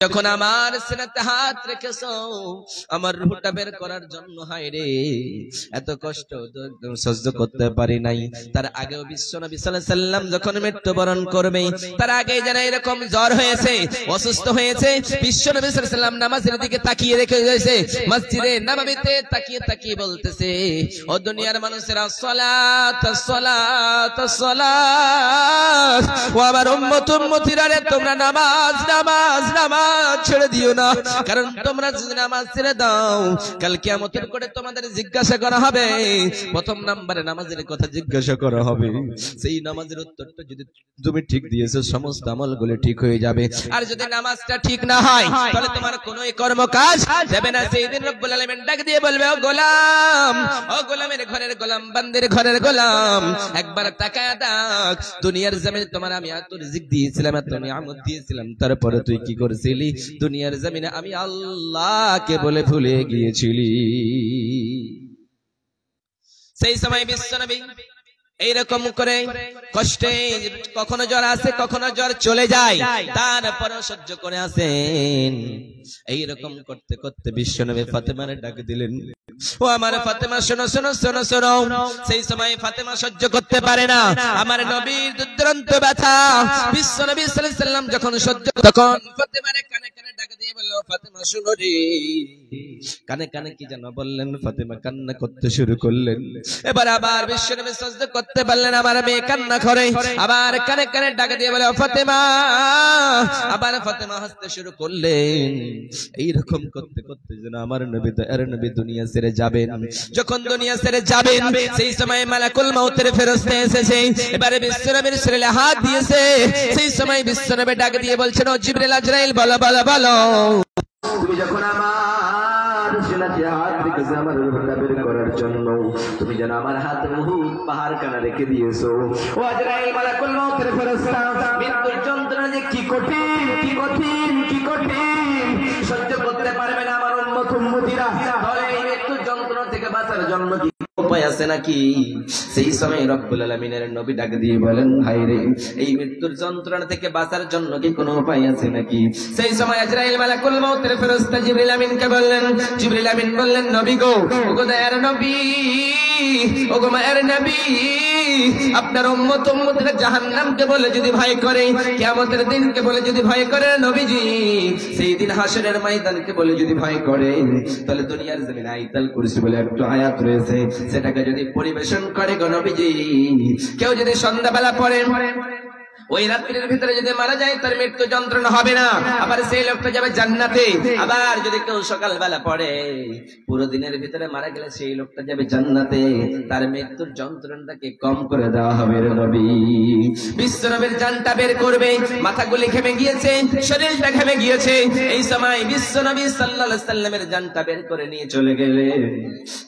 যখন আমার সিনাতে হাত রেখেছো আমার রূহটা বের করার জন্য, হায় রে এত কষ্ট একদম সহ্য করতে পারি নাই। তার আগেও বিশ্বনবী সাল্লাল্লাহু আলাইহি সাল্লাম যখন মৃত্যুবরণ করবে তার আগেই যেন এরকম জ্বর হয়েছে, অসুস্থ হয়েছে, বিশ্বনবী সাল্লাল্লাহু আলাইহি সাল্লাম নামাজের দিকে তাকিয়ে রেখে গেছে, মসজিদে নববীতে তাকিয়ে তাকিয়ে বলতেছে, ও দুনিয়ার মানুষেরা সালাত সালাত সালাত, ও আমার উম্মত উম্মতিরা রে তোমরা নামাজ নামাজ নামাজ ছেড়ে দিও না, কারণ তোমরা যদি নামাজ ছেড়ে দাও কাল কিয়ামতের করে তোমাদের জিজ্ঞাসা করা হবে, প্রথম নম্বরে নামাজের কথা জিজ্ঞাসা করা হবে, সেই নামাজের উত্তরটা যদি তুমি ঠিক দিয়েছো সমস্ত আমলগুলো ঠিক হয়ে যাবে, আর যদি নামাজটা ঠিক না হয় তাহলে তোমার কোনো কর্ম কাজ দেবে না। সেই দিন রব্বুল আলামিন ডাক দিয়ে বলবে, ও গোলাম, ও গোলামের ঘরের গোলাম, বান্দির ঘরের গোলাম, একবার তাকায় দেখ, দুনিয়ার জমিনে তোমার আমি এত রিজিক দিয়েছিলাম, এত নিয়ামত দিয়েছিলাম, তারপরে তুই কি করেছিলি? দুনিয়ার জমিনে আমি আল্লাহকে বলে ভুলে গিয়েছিলি। সেই সময় বিশ্বনবী এইরকম করে কষ্টে, কখনো জ্বর আসে কখনো জ্বর চলে যায়, তারপরেও সহ্য করে আসেন। এইরকম করতে করতে বিশ্বনবী ফাতেমার ডাক দিলেন, ও আমার ফাতেমা শোনো শোনো শোনো শোনো। সেই সময় ফাতেমা সহ্য করতে পারে না, আমার নবীর দুর্দান্ত ব্যথা। বিশ্বনবী সাল্লাল্লাহু আলাইহি সাল্লাম যখন সহ্য, তখন ফাতেমার কানে কানে ডাক দিয়ে বলল, ফাতেমা শোনো রে। কানে কানে কি যেন বললেন, ফাতেমা কান্না করতে শুরু করলেন। এবার আবার বিশ্বনবী সহ্য করতে পারলেন, আমার মেয়ে কান্না করে, আবার কানে কানে ডাক দিয়ে বলে, ফাতেমা। আবার ফাতেমা হাসতে শুরু করলেন। এইরকম করতে করতে যেন আমার নবী নবী দুনিয়া ছেড়ে যাবেন। যখন দুনিয়া ছেড়ে যাবেন সেই সময় মালাকুল মউতের ফেরেশতা এসেছে, এবারে বিশ্বনবীর শরীরে হাত দিয়েছে। সেই সময় বিশ্বনবী ডাক দিয়ে বলছেন, ও জিবরিল আজরাইল বলো বলো বলো, তুমি যখন আমার সিনাতে হাত রেখেছো আমার রূহটা বের করার জন্য, তুমি যেন আমার হাত মুহুদ পাহাড় কানা রেখে দিয়েছো। ও আজরাইল মালাকুল মউতের ফেরেশতা, মৃত্যুর যন্ত্রণা যে কি কঠিন কি কঠিন কি কঠিন, সহ্য করতে পারবে না আমার উম্মত উম্মতিরা, তাহলে এই মৃত্যুর যন্ত্রণা থেকে বাঁচার জন্য কি উপায় আছে নাকি? সেই সময় রব্বুল আলামিনের নবী ডাক দিয়ে বলেন, হায় রে এই মৃত্যুর যন্ত্রণা থেকে বাঁচার জন্য কি কোনো উপায় আছে নাকি? সেই সময় আজরাইল মালাকুল মউতের ফেরেশতা জিবরিল আমিনকে বললেন, জিবরিল আমিন বললেন, নবী গো, ওগো দয়ার নবী, ওগো মায়ের নবী, আপনার উম্মত উম্মতিরা জাহান্নামকে বলে যদি ভয় করে, কিয়ামতের দিনকে বলে যদি ভয় করে নবীজি, সেই দিন হাসরের ময়দানকে বলে যদি ভয় করে, তাহলে দুনিয়ার জমিনে আয়াতুল কুরসি বলে একটা আয়াত রয়েছে, সেটাকে যদি পরিবেশন করে গো নবীজি, কেউ যদি সন্ধ্যাবেলা পড়ে, ওই রাত্রির ভিতরে যদি মারা যায় তার মৃত্যু যন্ত্রণা হবে না, আবার সেই লোকটা যাবে জান্নাতে। আবার যদি কেউ সকালবেলা পড়ে, পুরো দিনের ভিতরে মারা গেলে সেই লোকটা যাবে জান্নাতে, তার মৃত্যুর যন্ত্রণাটাকে কম করে দেওয়া হবে রে নবী। বিশ্বনবীর জানটা বের করবে, মাথাগুলি ঘেমে গিয়েছে, শরীরটা ঘেমে গিয়েছে। এই সময় বিশ্বনবী সাল্লাল্লাহু আলাইহি সাল্লামের জানটা বের করে নিয়ে চলে গেলেন।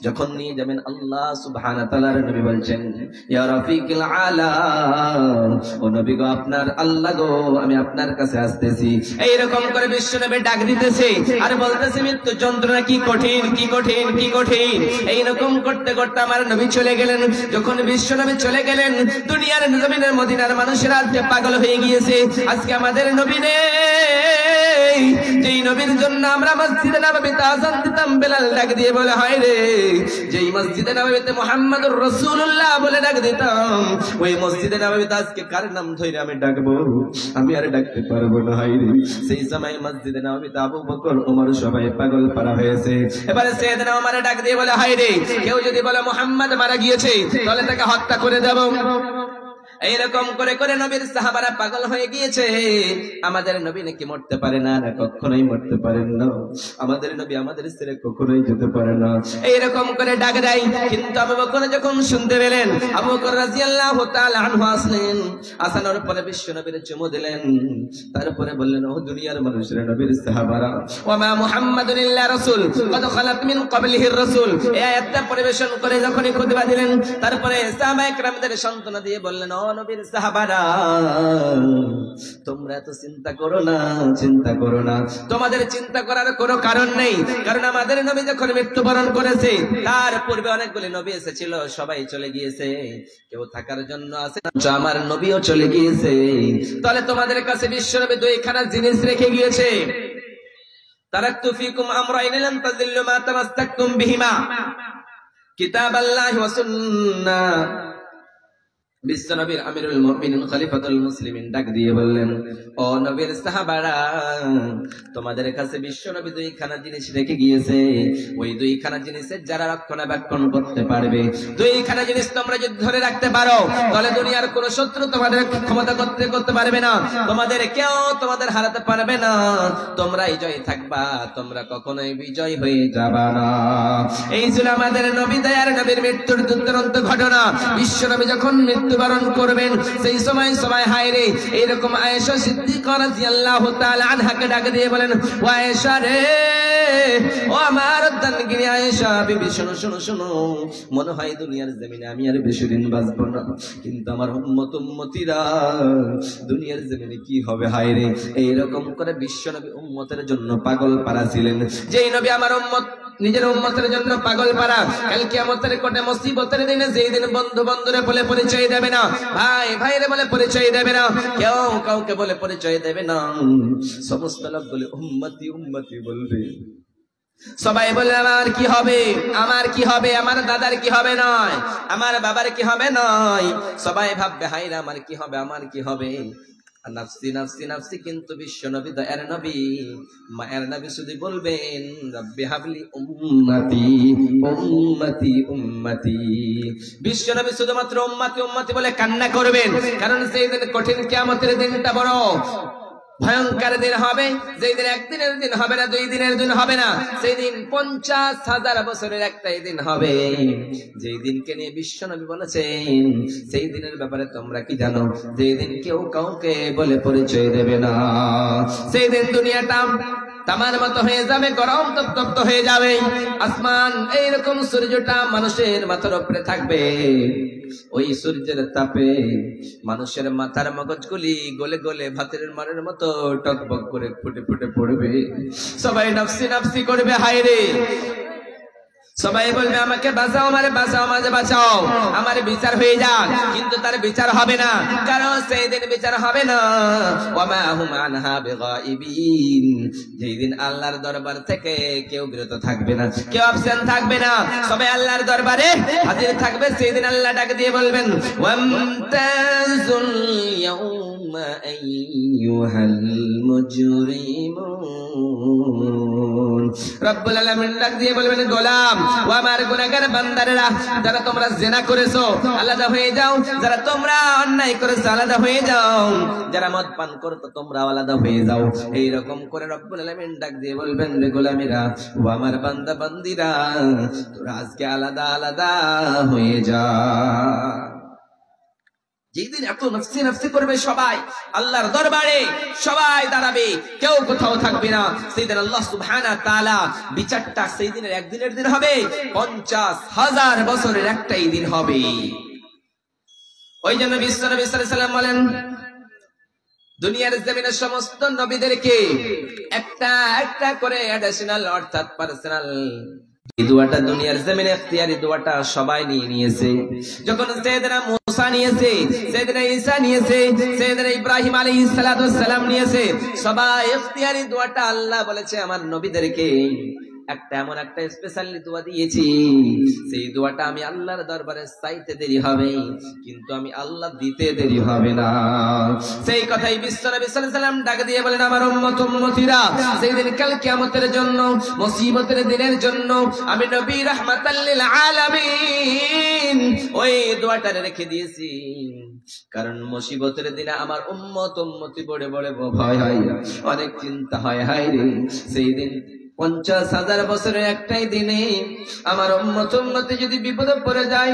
যখন নিয়ে যাবেন, আল্লাহ সুবহানাহু ওয়া তাআলার নবী বলছেন, ইয়া রাফিকুল আলা, ও নবী গো, আপনার আল্লাহ গো, আমি আপনার কাছে আসতেছি। এইরকম করে বিশ্বনবী ডাক দিতেছে আর বলতেছে, মৃত্যু যন্ত্রণা কি কঠিন কি কঠিন কি কঠিন। এইরকম করতে করতে আমার নবী চলে গেলেন। যখন বিশ্বনবী চলে গেলেন, দুনিয়ার জমিনের মদিনার মানুষেরা আজকে পাগল হয়ে গিয়েছে। আজকে আমাদের নবী নেই, যেই নবীর জন্য আমরা মসজিদে নববীতে আযান দিতাম, বেলাল ডাক দিয়ে বলে, হায় রে, যেই মসজিদে নববীতে মুহাম্মদুর রাসূলুল্লাহ বলে ডাক দিতাম, ওই মসজিদে নববীতে আজকে কার নাম ধরে আমি ডাকবো? আমি আর ডাকতে পারবো না। হায় রে, সেই সময় মসজিদে নববীতে আবু বকর ওমর সবাই পাগল পারা হয়েছে। এবারে সাইয়েদনা ওমর ডাক দিয়ে বলে, হায় রে, কেউ যদি বলে মুহাম্মদ মারা গিয়েছে তাহলে তাকে হত্যা করে দেব। এইরকম করে করে নবীর সাহাবারা পাগল হয়ে গিয়েছে। আমাদের নবী নাকি মরতে পারে না, কখনোই মরতে পারেন না, আমাদের নবী আমাদের ছেড়ে কখনোই যেতে পারে না। এইরকম করে ডাক দেয়। কিন্তু আবু বকর যখন শুনতে পেলেন, আবু বকর রাদিয়াল্লাহু তাআলা আনহু আসলেন, আসানোর পরে বিশ্ব নবীর চুমু দিলেন, তারপরে বললেন, ও দুনিয়ার মানুষেরা, নবীর সাহাবারা, ওয়া মা মুহাম্মাদুন ইল্লা রাসূল কদ খালাত মিন ক্বাবলিহির রাসূল, এই আয়াতটা পরিবেশন করে যখনই খুতবা দিলেন, তারপরে সাহাবায়ে কেরামদের সান্ত্বনা দিয়ে বললেন, ও নবীর সাহাবারা, তোমরা তো চিন্তা করো না, চিন্তা করো না, তোমাদের চিন্তা করার কোনো কারণ নেই। কারণ আমাদের নবী যখন মৃত্যুবরণ করেছে, তার পূর্বে অনেকগুলি নবী এসেছিল, সবাই চলে গিয়েছে, কেউ থাকার জন্য আছে না, আমার নবীও চলে গিয়েছে। তাহলে তোমাদের কাছে বিশ্বনবী দুইখানা জিনিস রেখে গিয়েছে। তারাকতু ফিকুম আমরাইন লান তাযিল্লু মা তামাসসাকতুম বিহিমা কিতাবাল্লাহি ওয়া সুন্নাহ। বিশ্বনবীর আমিরুল মুমিনিন খলিফাতুল মুসলিমিন ডাক দিয়ে বললেন, ও নবীর সাহাবারা, তোমাদের কাছে বিশ্বনবী দুইখানা জিনিস রেখে গিয়েছে। ওই দুইখানা জিনিসের যারা রক্ষণাবেক্ষণ করতে পারবে, দুইখানা জিনিস তোমরা যদি ধরে রাখতে পারো, তাহলে দুনিয়ার কোন শত্রু তোমাদের ক্ষমতা করতে পারবে না, তোমাদের কেউ তোমাদের হারাতে পারবে না, তোমরাই জয় থাকবা, তোমরা কখনোই বিজয় হয়ে যাবা না। এই ছিল আমাদের নবী দয়ার নবীর মৃত্যুর দুর্দান্ত ঘটনা। বিশ্বনবী যখন মৃত্যুবরণ করবেন, সেই সময় সবাই হায়রে এরকম আয়েশা সিদ্দিকা রাদিয়াল্লাহু তাআলা আনহাকে ডাক দিয়ে বলেন, ও আয়েশা রে, ও আমার দানগিরি আয়েশা বিবি, শোনো শোনো শোনো, মনে হয় দুনিয়ার জমিনে আমি আর বেশি দিন বাঁচবো না, কিন্তু আমার উম্মতিরা দুনিয়ার জমিনে কি হবে হায়রে। এইরকম করে বিশ্বনবী উম্মতের জন্য পাগল পারা ছিলেন। যেই নবী আমার উম্মত নিজের উম্মতের জন্য পাগল পারা, কাল কিয়ামতের কোটে মুসিবতের দিনে যেই দিন বন্ধু বন্ধুরে বলে পরিচয় দেবে না, ভাই ভাইরে বলে পরিচয় দেবে না, কেউ কাউকে বলে পরিচয় দেবে না, সমস্ত লোক বলে উম্মতি উম্মতি বলবে। সবাই বলে আমার কি হবে, আমার কি হবে, আমার দাদার কি হবে নয়, আমার বাবার কি হবে নয়, সবাই ভাববে হায়রে আমার কি হবে, আমার কি হবে, নাফসি নাফসি নাফসি। কিন্তু বিশ্বনবী দয়ার নবী মায়ের নবী শুধু বলবেন, রব্বি হাবলি উম্মতি উম্মতি উম্মতি। বিশ্বনবী শুধুমাত্র উম্মতি উম্মতি বলে কান্না করবেন, কারণ সেই দিন কঠিন কিয়ামতের দিনটা বড় ভয়ঙ্কর দিন হবে। যেই দিন একদিনের দিন হবে না, 2 দিনের দিন হবে না, সেই দিন 50,000 বছরের একটাই দিন হবে। যেই দিনকে নিয়ে বিশ্বনবী বলেছেন, সেই দিনের ব্যাপারে তোমরা কি জানো? যেই দিন কেউ কাউকে বলে পরিচয় দেবে না। সেই দিন দুনিয়াটা তামার মতো হয়ে যাবে, গরম তপ্ত হয়ে যাবে, আসমান এইরকম সূর্যটা মানুষের মাথার উপরে থাকবে। ওই সূর্যের তাপে মানুষের মাথার মগজগুলি গলে গলে ভাতের মারের মতো টকবক করে ফুটে ফুটে পড়বে। সবাই নাফসি নাফসি করবে হায়রে। সবাই বলবে আমাকে বাঁচাও, আমারে বাঁচাও, আমাকে বাঁচাও, আমার বিচার হয়ে যাক। কিন্তু তার বিচার হবে না, কারণ সেই দিন বিচার হবে না। ওয়ামা হুম আনহা বিগাইবিন। যেই দিন আল্লাহর দরবার থেকে কেউ বিরত থাকবে না, কেউ অ্যাবসেন্ট থাকবে না, সবাই আল্লাহর দরবারে হাজির থাকবে। সেই দিন আল্লাহ ডাক দিয়ে বলবেন, ওয়ামতাজুল ইয়াউমা আইয়ুহাল মুজরিমুন। রব্বুল আলামিন ডাক দিয়ে বলবেন, গোলাম ও আমার গুনাহগার বান্দারেরা, যারা তোমরা জিনা করেছো আলাদা হয়ে যাও, যারা তোমরা অন্যায় করেছো আলাদা হয়ে যাও, যারা মদ পান করতো তোমরা আলাদা হয়ে যাও। এইরকম করে রব্বুল আলামিন ডাক দিয়ে বলবেন, রে গোলামেরা, ও আমার বান্দা বান্দিরা, তোরা আজকে আলাদা আলাদা হয়ে যা। যেদিন এত নফসি নফসি করবে সবাই আল্লাহর দরবারে, সবাই দাঁড়াবে, কেউ কোথাও থাকবে না। সেদিন আল্লাহ সুবহানাহু ওয়া তাআলা বিচারটা সেই দিনের একদিনের দিন হবে, 50,000 বছরের একটাই দিন হবে। ওই জন্য বিশ্বনবী সাল্লাল্লাহু আলাইহি ওয়াসাল্লাম বলেন, দুনিয়ার জমিনে সমস্ত নবীদেরকে একটা একটা করে অ্যাডিশনাল অর্থাৎ পার্সোনাল এই দোয়াটা দুনিয়ার জমিনে ইখতিয়ারি দোয়াটা সবাই নিয়ে নিয়েছে। যখন সাইয়েদনা মুসা নিয়েছে, সাইয়েদনা ঈসা নিয়েছে, সাইয়েদনা ইব্রাহিম আলাইহিস সালাতু ওয়াস সালাম নিয়েছে, সবাই ইখতিয়ারি দোয়াটা আল্লাহ বলেছে আমার নবীদেরকে একটা এমন একটা স্পেশালি দোয়া দিয়েছি, সেই দোয়াটা আমি আল্লাহর দরবারে চাইতে দেরি হবে, কিন্তু আমি আল্লাহ দিতে দেরি হবে না। সেই কথাই বিশ্বনবী সাল্লাল্লাহু আলাইহি ওয়াসাল্লাম ডাক দিয়ে বলেন, আমার উম্মতিরা সেই দিন কাল কিয়ামতের জন্য, মুসিবতের দিনের জন্য আমি নবী রাহমাতাল লিল আলামিন ওই দোয়াটা রেখে দিয়েছি। কারণ মুসিবতের দিনে আমার উম্মতি বড় বড় ভয় হয়, অনেক চিন্তা হয়, হায় রে সেই দিন 50,000 বছরের একটাই দিনে আমার উম্মতি যদি বিপদে পড়ে যায়,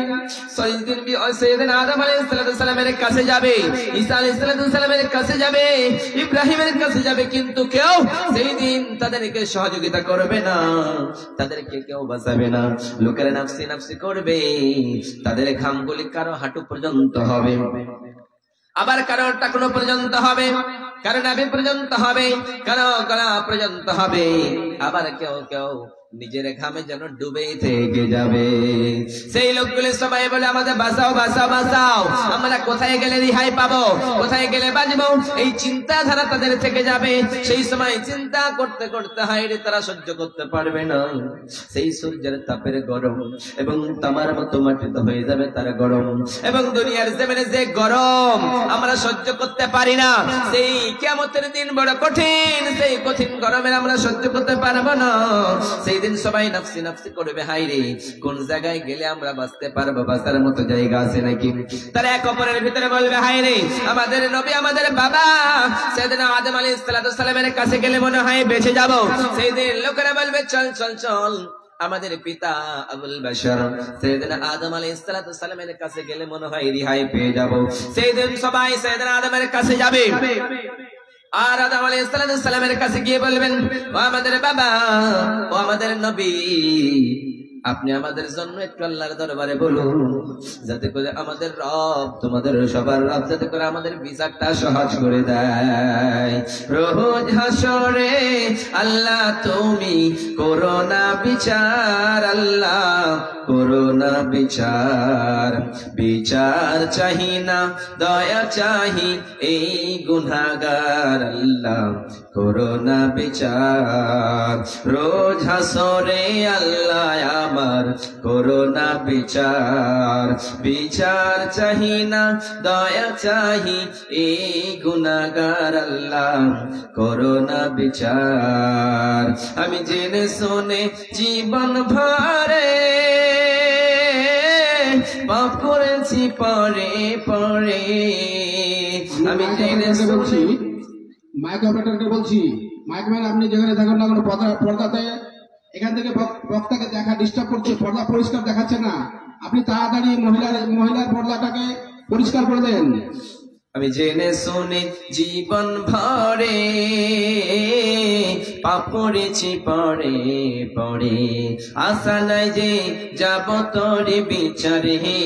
সেদিন সাইয়েদনা আদম আলাইহিস সালামের কাছে যাবে, ঈসা আলাইহিস সালামের কাছে যাবে, ইব্রাহিমের কাছে যাবে, কিন্তু কেউ সেই দিন তাদেরকে সহযোগিতা করবে না, তাদেরকে কেউ বাঁচাবে না। লোকেরা নাফসি নাফসি করবে, তাদের ঘামগুলি কারো হাঁটু পর্যন্ত হবে, আবার কারো টাকনো পর্যন্ত হবে, কারো নাভি পর্যন্ত হবে, কারো গলা পর্যন্ত হবে, আবার কেউ কেউ নিজের ঘামে যেন ডুবে থেকে যাবে। সেই লোকগুলো সবাই বলে আমাদের বাঁচাও বাঁচাও বাঁচাও, আমরা কোথায় গেলে রেহাই পাবো, কোথায় গেলে বাঁচবো, এই চিন্তাধারা তাদের থেকে যাবে। সেই সময় চিন্তা করতে করতে হায়রে তারা সহ্য করতে পারবে না। সেই সূর্যের তাপের গরম এবং তামার মতো মাটিতে হয়ে যাবে তার গরম, এবং দুনিয়ার জমিনে যে গরম আমরা সহ্য করতে পারি না, সেই কিয়ামতের দিন বড় কঠিন, সেই কঠিন গরমের আমরা সহ্য করতে পারবো না। সেই দিন সবাই নাফসি নাফসি করবে, হায়রে কোন জায়গায় গেলে আমরা বাঁচতে পারবো, বাঁচার মতো জায়গা আছে নাকি। তারা এক অপরের ভিতরে বলবে, হায়রে আমাদের নবী আমাদের বাবা সাইয়েদনা আদম আলাইহিস সালামের কাছে গেলে মনে হয় বেঁচে যাব। সেই দিন লোকেরা বলবে, চল চল চল আমাদের পিতা আবুল বাশার সাইয়েদনা আদম আলাইহিস সালামের কাছে গেলে মনে হয় রেহাই পেয়ে যাব। সেই দিন সবাই সাইয়েদনা আদমের কাছে যাবে, আর আদম আলাইহিস সালামের কাছে গিয়ে বলবেন, ও আমাদের বাবা, ও আমাদের নবী, আপনি আমাদের জন্য একটু আল্লাহর দরবারে বলুন, যাতে করে আমাদের রব, তোমাদের সবার রব, যাতে করে আমাদের বিচারটা সহজ করে দেয়। রোজ হাসরে আল্লাহ তুমি করো না বিচার, আল্লাহ করো না বিচার, বিচার চাহি না দয়া চাহি এই গুনাহগার, আল্লাহ করো না বিচার। রোজ হাসরে আল্লাহ আমার করো না বিচার, বিচার চাহি না দয়া চাহি এই গুনাহগার, আল্লাহ করো না বিচার। আমি জেনে শুনে জীবন ভরে পাপ করেছি পরে পরে, আমি জেনে বলছি, মাইক অপারেটরকে বলছি, মাইক ম্যান আপনি যেখানে থাকুন না কোনো পর্দাতে এখান থেকে বক্তাকে দেখা ডিস্টার্ব করছে, পর্দা পরিষ্কার দেখাচ্ছে না, আপনি তাড়াতাড়ি মহিলার পর্দাটাকে পরিষ্কার করে দেন। আমি জেনে শুনে জীবন ভরে পাপ করেছি পরে পরে, আশা নাই যে যাব তোর বিচারে, হে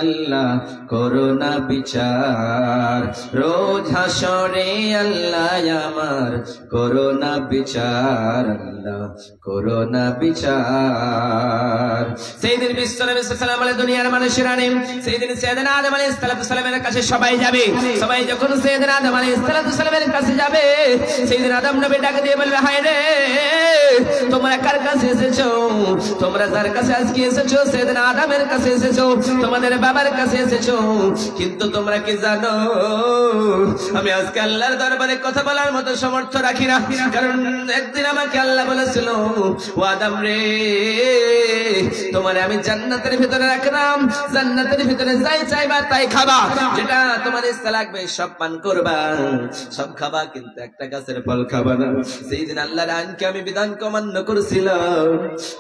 আল্লাহ করো না বিচার। রোজ হাসরে আল্লাহ আমার করো না বিচার, আল্লাহ করো না বিচার। সেই দিন বিশ্ব নবী সাল্লাল্লাহু আলাইহি দুনিয়ার মানুষেরা নেই, সেই দিন সাইয়েদনা আদম আলাইহিস সালামের কাছে সবাই যাবে। সবাই যখন সাইয়েদনা আদম আলাইহিস সালামের কাছে যাবে, সেই দিন আদম নবী ডাক দিয়ে বলবে, হায় রে তোমরা কার কাছে এসেছো, তোমরা যার কাছে আজকে এসেছো সাইয়েদনা আদমের কাছে এসেছো, তোমাদের বাবার কাছে এসেছো, কিন্তু তোমরা কি জানো আমি আজকে আল্লাহর দরবারে কথা বলার মতো সামর্থ্য রাখি না। কারণ একদিন আমাকে আল্লাহ বলেছিল, ও আদম রে তোমারে আমি জান্নাতের ভিতরে রাখলাম, জান্নাতের ভিতরে যাই চাইবা তাই খাবা, যেটা তোমার ইচ্ছা লাগবে সব পান করবা, সব খাবা, কিন্তু একটা গাছের ফল খাবা না। সেই দিন আল্লাহর আইনকে আমি বিধানকে অমান্য করেছিলাম,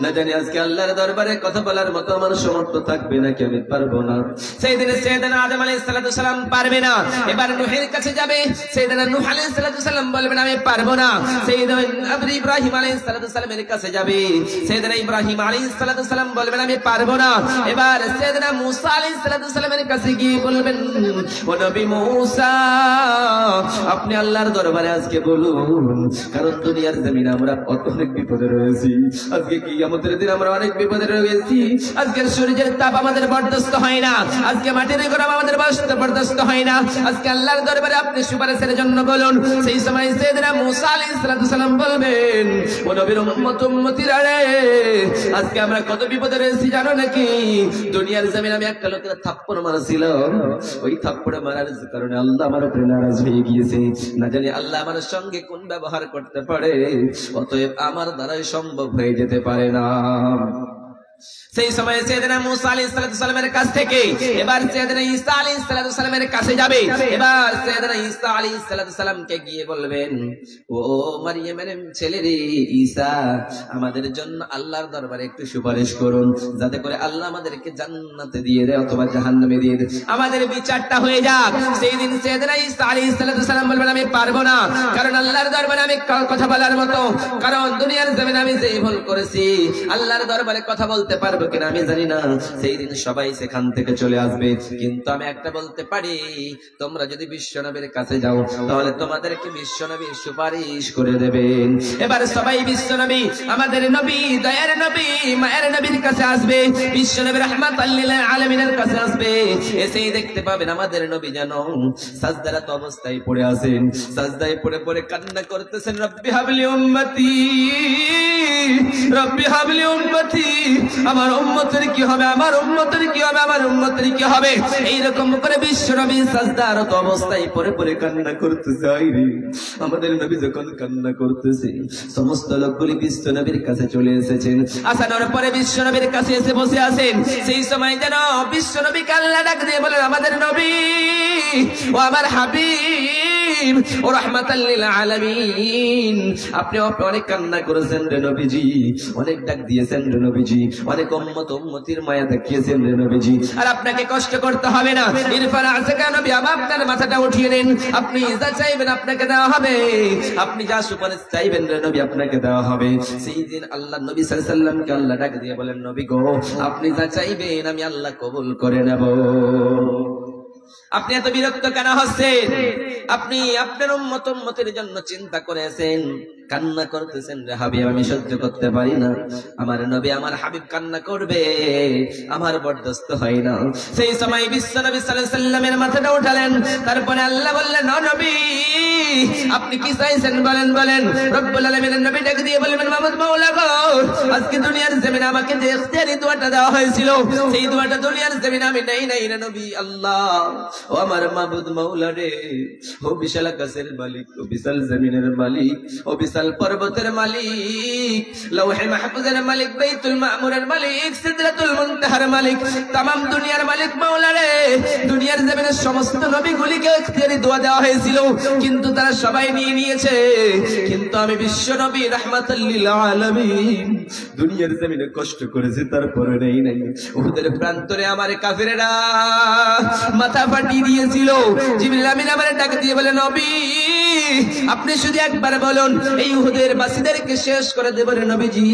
না জানি আজকে আল্লাহর দরবারে কথা বলার মতো আমার সামর্থ্য থাকবে নাকি আমি পারবো না। সেই দিনে সাইয়েদনা আদম আলাইহিস সালাম পারবে না, এবার নূহের কাছে যাবে, সাইয়েদনা নূহ আলাইহিস সালাম বলবেন আমি পারবো না। সাইয়েদনা ইব্রাহিম আলাইহিস সালামের কাছে যাবে, সাইয়েদনা ইব্রাহিম আলাইহিস সালাম বলবেন আমি পারবো না। এবার সাইয়েদনা মূসা আলাইহিস সালামের কাছে গিয়ে বলবেন, ও নবী মূসা আপনি আল্লাহর দরবারে আজকে বলুন, কারণ দুনিয়ার জমিনে আমরা অনেক বিপদে রয়েছি, আজকে কিয়ামতের দিন আমরা অনেক বিপদে রয়েছি। আজকের সূর্যের তাপ আমাদের বরদাস্ত হয় না, আজকে মাটির গরম আমাদের বরদাস্ত হয় না, আজকে আল্লাহর দরবারে আপনি সুপারিশের জন্য বলুন। সেই সময় সাইয়েদনা মূসা আলাইহিস সালাম বলবেন, ও নবীর উম্মতিরা রে আজকে আমরা কত বিপদে রয়েছি জানো নাকি? দুনিয়ার জমিনে আমি একটা লোকের থাপ্পড় মারছিল, ওই থাপ্পড় মারার কারণে আল্লাহ আমার উপরে নারাজ হয়ে গিয়েছে, না জানি আল্লাহ আমার সঙ্গে কোন ব্যবহার করতে পারে, অতএব আমার দ্বারাই সম্ভব হয়ে যেতে পারে না। সেই সময় সাইয়েদনা মূসা আলাইহিস সালামের কাছ থেকে এবার সাইয়েদনা ঈসা আলাইহিস সালামের কাছে যাবে। এবার সাইয়েদনা ঈসা আলাইহিস সালামকে গিয়ে বলবেন, ও মারিয়ামের ছেলে রে ঈসা, আমাদের জন্য আল্লাহর দরবারে একটু সুপারিশ করুন, যাতে করে আল্লাহ আমাদেরকে জান্নাতে দিয়ে দেয় অথবা জাহান্নামে দিয়ে দেয়, আমাদের বিচারটা হয়ে যাক। সেই দিন সাইয়েদনা ঈসা আলাইহিস সালাম বলবেন আমি পারবো না, কারণ আল্লাহর দরবারে আমি কথা বলার মতো, কারণ দুনিয়ার জমিনে আমি যেই ভুল করেছি আল্লাহর দরবারে কথা বলতে বলতে পারবো কিনা আমি জানি না, সেই দিন সবাই সেখান থেকে চলে আসবে। কিন্তু আমি একটা বলতে পারি, তোমরা যদি বিশ্বনবীর কাছে যাও তাহলে তোমাদেরকে বিশ্বনবী সুপারিশ করে দেবেন। এবার সবাই বিশ্বনবী, আমাদের নবী, দয়ার নবী, মায়ের নবীর কাছে আসবে, বিশ্বনবী রাহমাতাল লিল আলামিনের কাছে আসবে। এসেই দেখতে পাবেন আমাদের নবী যেন সাজদারত অবস্থায় পড়ে আছেন, সাজদায় পড়ে পড়ে কান্না করতেছেন, রব্বি হাবলি উম্মতি, রব্বি হাবলি উম্মতি, আমার উম্মতের কি হবে, আমার উম্মতের কি হবে, আমার উম্মতের কি হবে। এইরকম করে বিশ্বনবী সাজদারত অবস্থায় পড়ে পড়ে কান্না করতেছে। আইরে আমাদের নবী যখন কান্না করতেছে, সমস্ত লোকগুলি বিশ্বনবীর কাছে চলে এসেছেন। আসানোর পরে বিশ্বনবীর কাছে এসে বসে আছেন। সেই সময় যেন বিশ্বনবী আল্লাহ ডাক দিয়ে বলেন, আমাদের নবী ও আমার হাবিব ও রাহমাতাল লিল আলামিন, আপনি অনেক কান্না করেছেন রে নবীজি, অনেক ডাক দিয়েছেন রে নবীজি, অনেক উম্মতির মায়া দেখিয়েছেন রে নবীজি, আর আপনাকে কষ্ট করতে হবে না। ইরফান আসাকা নবী, আপনার মাথাটা উঠিয়ে নেন, আপনি যা চাইবেন আপনাকে দেওয়া হবে, আপনি যা সুপারিশ চাইবেন রে নবী আপনাকে দেওয়া হবে। সেই দিন আল্লাহ নবী সাল্লাল্লাহু আলাইহি ওয়াসাল্লামকে আল্লাহ ডাক দিয়ে বলেন, নবী গো, আপনি যা চাইবেন আমি আল্লাহ কবুল করে নেব। আপনি এত বিরক্ত কেন হচ্ছেন? আপনি আপনার উম্মতের জন্য চিন্তা করেছেন, কান্না করতেছেন, রে হাবিব আমি সহ্য করতে পারি না, আমার নবী আমার হাবিব কান্না করবে, আমার বরদাস্ত হয় না। সেই সময় বিশ্ব নবী সাল্লাল্লাহু আলাইহি ওয়াসাল্লামের মাথাটা উঠালেন, তারপরে আল্লাহ বললেন, ও নবী আপনি কি চাইছেন বলেন, বলেন। রব্বুল আলামিনের নবী ডাক দিয়ে বললেন, মাহমুদ মাওলা গো, আজকে দুনিয়ার জমিনে আমাকে যে ইখতিয়ারি দোয়াটা দেওয়া হয়েছিল, সেই দোয়াটা দুনিয়ার জমিনে আমি নেই নাই রে নবী। আল্লাহ ও আমার মাহবুব মাওলা রে, ও বিশাল আকাশের মালিক, ও বিশাল জমিনের মালিক, ও বিশাল পর্বতের মালিক, লৌহে মাহফুজের মালিক, বাইতুল মামুরের মালিক, সিদরাতুল মুনতাহার মালিক, तमाम দুনিয়ার মালিক মাওলা রে, দুনিয়ার জমিনের সমস্ত নবীগুলিকে ইখতিয়ারি দোয়া দেওয়া হয়েছিল, কিন্তু তারা সবাই নিয়ে নিয়েছে, কিন্তু আমি বিশ্ব নবী রাহমাতাল লিল আলামিন দুনিয়ার জমিনে কষ্ট করেছি, তারপরে নেই নাই। উহুদের প্রান্তরে আমার কাফেরেরা মাথা ফাটিয়ে দিয়েছিল। জিবরিল আমিন আমার ডাক দিয়ে বলে, নবী আপনি শুধু একবার বলুন, এই উহুদের বাসীদেরকে শেষ করে দেব রে নবীজি।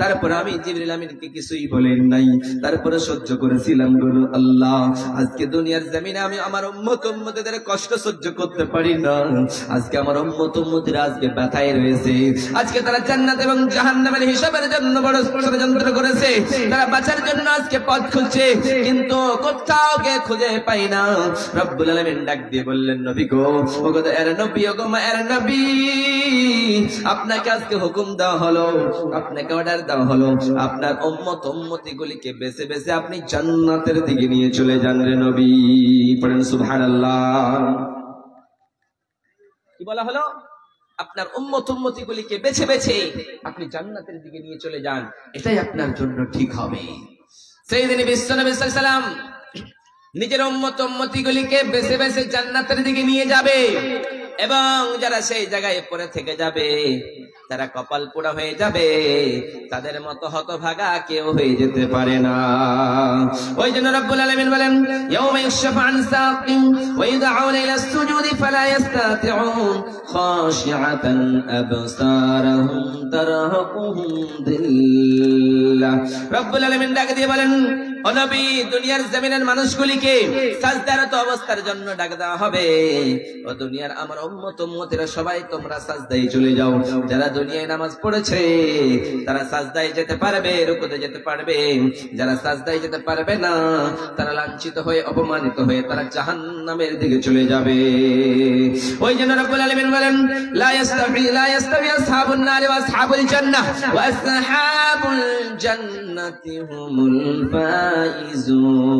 তারপর আমি জিবরিল আমিনকে কিছুই বলেন নাই, তারপরে সহ্য করেছিলাম। বলো আল্লাহ, আজকে দুনিয়ার জমিনে আমি আমার উম্মতদের কষ্ট সহ্য করতে পারি না, আজকে আমার উম্মতরা আজকে ব্যথায় রয়েছে, আজকে তারা জান্নাত এবং জাহান্নামের হিসাবের জন্য বড় ষড়যন্ত্র করেছে, তারা বাঁচার জন্য আজকে পথ খুঁজছে, কিন্তু কোথাও গিয়ে খুঁজে পাই না। রব্বুল আলামিন ডাক দিয়ে বললেন, নবী গো, ও গো এর নবী, ও গো মায়ের নবী, আপনাকে আজকে হুকুম দেওয়া হলো, আপনাকে অর্ডার দেওয়া হলো, আপনার উম্মতিগুলিকে বেছে বেছে আপনি জান্নাতের দিকে নিয়ে চলে যান রে নবী। পড়েন সুবহানাল্লাহ। কি বলা হলো? আপনার উম্মতিগুলিকে বেছে বেছে আপনি জান্নাতের দিকে নিয়ে চলে যান, এটাই আপনার জন্য ঠিক হবে। সেই দিন বিশ্ব নবী সাল্লাল্লাহু আলাইহি ওয়াসাল্লাম নিজের উম্মতিগুলিকে বেছে বেছে জান্নাতের দিকে নিয়ে যাবে, এবং যারা সেই জায়গায় পড়ে থেকে যাবে তারা কপাল পোড়া হয়ে যাবে, তাদের মতো হতভাগা কেউ হয়ে যেতে পারে না। ওই জন্য রব্বুল আলামিন বলেন, ইয়াউমা ইউশফা আন সাকিন ওয়া ইদআউনা ইলা সুজুদি ফালা ইস্তাতিউন খাশিআতান আবসারুহুম তারহাকুহুম দিল্লাহ। রব্বুল আলামিন ডাক দিয়ে বলেন, ও নবী, দুনিয়ার জমিনের মানুষগুলিকে সাজদারত অবস্থার জন্য ডাক দেওয়া হবে। ও দুনিয়ার আমার উম্মতেরা সবাই তোমরা সাজদায় চলে যাও। যারা দুনিয়ায় নামাজ পড়েছে তারা সাজদায় যেতে পারবে, রুকুতে যেতে পারবে। যারা সাজদায় যেতে পারবে না তারা লাঞ্ছিত হয়ে, অপমানিত হয়ে তারা জাহান্নামের দিকে চলে যাবে। ওই জন্য রব্বুল আলামিন বলেন, লা ইয়াস্তাবি আসহাবুন নার ওয়া আসহাবুল জান্নাহ ওয়া আসহাবুল জান্নাতি হুমুল ফাইজুন।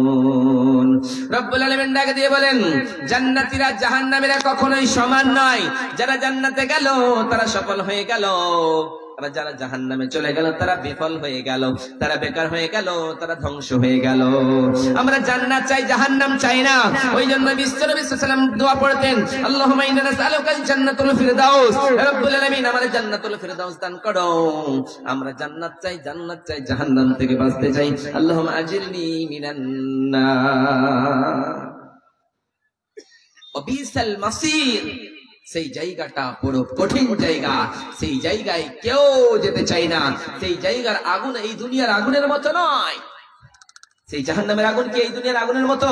রব্বুল আলামিন ডাক দিয়ে বলেন, জান্নাতীরা জাহান্নামীরা কখনোই সমান নয়। যারা জান্নাতে গেল তারা সফল হয়ে গেল, আর যারা জাহান্নামে চলে গেল তারা বিফল হয়ে গেল, তারা বেকার হয়ে গেল, তারা ধ্বংস হয়ে গেল। আমরা জান্নাত চাই, জাহান্নাম চাই না। ওই জন্য বিশ্ব নবী সাল্লাল্লাহু আলাইহি ওয়াসাল্লাম দোয়া পড়তেন, আল্লাহুম্মা ইন্না নাসআলুকাল জান্নাতুল ফিরদাউস, রব্বুল আলামিন আমাদের জান্নাতুল ফিরদাউস দান করো। আমরা জান্নাত চাই, জান্নাত চাই, জাহান্নাম থেকে বাঁচতে চাই। আল্লাহুম্মা আজিরনি মিনান নার। ওয়া বিসাল মাসির, সেই জায়গাটা বড় কঠিন জায়গা, সেই জায়গায় কেউ যেতে চায় না। সেই জায়গার আগুন এই দুনিয়ার আগুনের মতো নয়। সেই জাহান্নামের আগুন কি এই দুনিয়ার আগুনের মতো?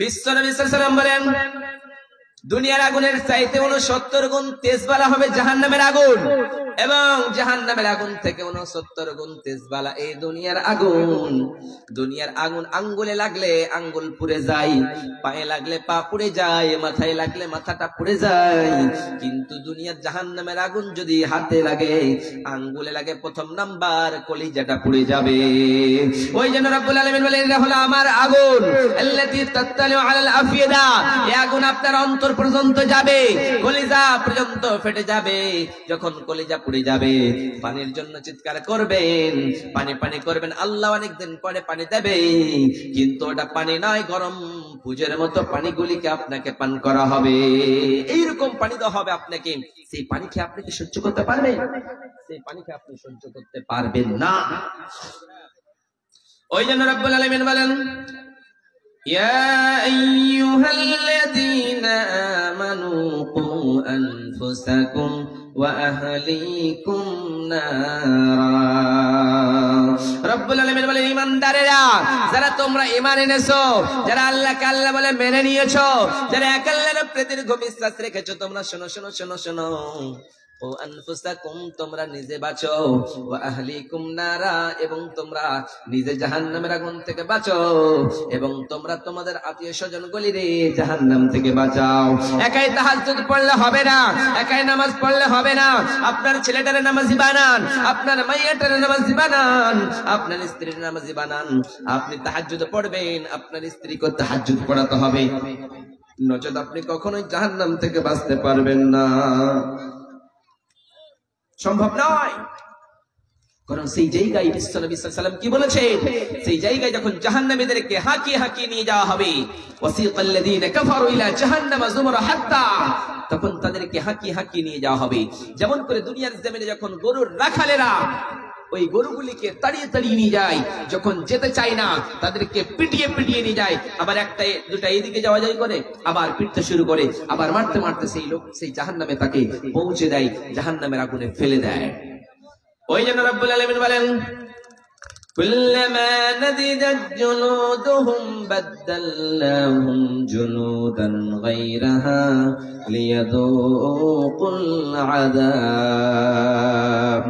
বিশ্বনবী সাল্লাল্লাহু আলাইহি ওয়াসাল্লাম বলেন, দুনিয়ার আগুনের চাইতে 69 গুণ তেজবালা হবে জাহান্নামের আগুন, এবং জাহান্নামের আগুন থেকে 69 গুণ তেজবালা এই দুনিয়ার আগুন। দুনিয়ার আগুন আঙ্গুলে লাগলে আঙ্গুল পুড়ে যায়, পায়ে লাগলে পা পুড়ে যায়, মাথায় লাগলে মাথাটা পুড়ে যায়। কিন্তু দুনিয়ার জাহান্নামের আগুন যদি হাতে লাগে, আঙ্গুলে লাগে, প্রথম নাম্বার কলিজাটা পুড়ে যাবে। ওই জন্য রব্বুল আলামিন বলেন, এটা হলো আমার আগুন, আল্লাতী তাত্তালিউ আলাল আফিদা। এই আগুন আপনার অন্তর পর্যন্ত যাবে, কলিজা পর্যন্ত ফেটে যাবে। যখন কলিজা পুড়ে যাবে, পানির জন্য চিৎকার করবেন, পানি পানি করবেন। আল্লাহ অনেকদিন পরে পানি দেবে, কিন্তু ওটা পানি নয়, গরম পূজের মতো পানিগুলিকে আপনাকে পান করা হবে। এইরকম পানি দেওয়া হবে আপনাকে। সেই পানি খেয়ে আপনি কি সহ্য করতে পারবেন? সেই পানি খেয়ে আপনি সহ্য করতে পারবেন না। ওই জন্য রব্বুল আলামিন বলেন, ইয়া আইয়ুহাল্লাযীনা আমানু কু আনফুসাকুম ওয়া আহলিকুম নারা। রব্বুল আলামিন বলেন, ঈমানদারেরা, যারা তোমরা ঈমান এনেছো, যারা আল্লাহকে আল্লাহ বলে মেনে নিয়েছো, যারা এক আল্লাহর প্রতি দৃঢ় বিশ্বাস রেখেছো, তোমরা শোনো শোনো শোনো শোনো। ও আনফুসাকুম, তোমরা নিজে বাঁচো, ওয়া আহলিকুম নারা, এবং তোমরা নিজে জাহান্নামের আগুন থেকে বাঁচো, এবং তোমরা তোমাদের আত্মীয় স্বজন গুলিরে জাহান্নাম থেকে বাঁচাও। একাই তাহাজ্জুদ পড়লে হবে না, একাই নামাজ পড়লে হবে না। আপনার ছেলেটারে নামাজি বানান, আপনার মাইয়াটারে নামাজি বানান, আপনার স্ত্রীর নামাজি বানান। আপনি তাহাজ্জুদ পড়বেন, আপনার স্ত্রীকে তাহাজ্জুদ পড়াতে হবে, নচেত আপনি কখনোই জাহান্নাম থেকে বাঁচতে পারবেন না। সম্ভব নয়। কারণ সেই জায়গায় বিশ্বনবী সাল্লাল্লাহু আলাইহি ওয়াসাল্লাম কি বলেছেন, সেই জায়গায় যখন জাহান্নামীদেরকে হাঁকিয়ে হাঁকিয়ে নিয়ে যাওয়া হবে, ওয়াসিকাল্লাযীনা কাফারু ইলা জাহান্নামা যুমরা হাত্তা, তখন তাদেরকে হাঁকিয়ে হাঁকিয়ে নিয়ে যাওয়া হবে। যেমন করে দুনিয়ার জমিনে যখন গরুর রাখালেরা ওই গরুগুলিকে তাড়িয়ে তাড়িয়ে নিয়ে যায়, যখন যেতে চায় না তাদেরকে পিটিয়ে পিটিয়ে নিয়ে যায়, আবার একটা দুটা এদিকে যাওয়া যায় করে, আবার পিটতে শুরু করে, আবার মারতে মারতে সেই লোক সেই জাহান্নামে তাকে পৌঁছে দেয়, জাহান্নামের আগুনে ফেলে দেয়। ওই জন্য রব্বুল আলামিন বলেন, কুল্লামা নাদিজাত জুলুদুহুম বাদদালনাহুম জুলুদান গায়রাহা লিয়াযুকুল আযাব।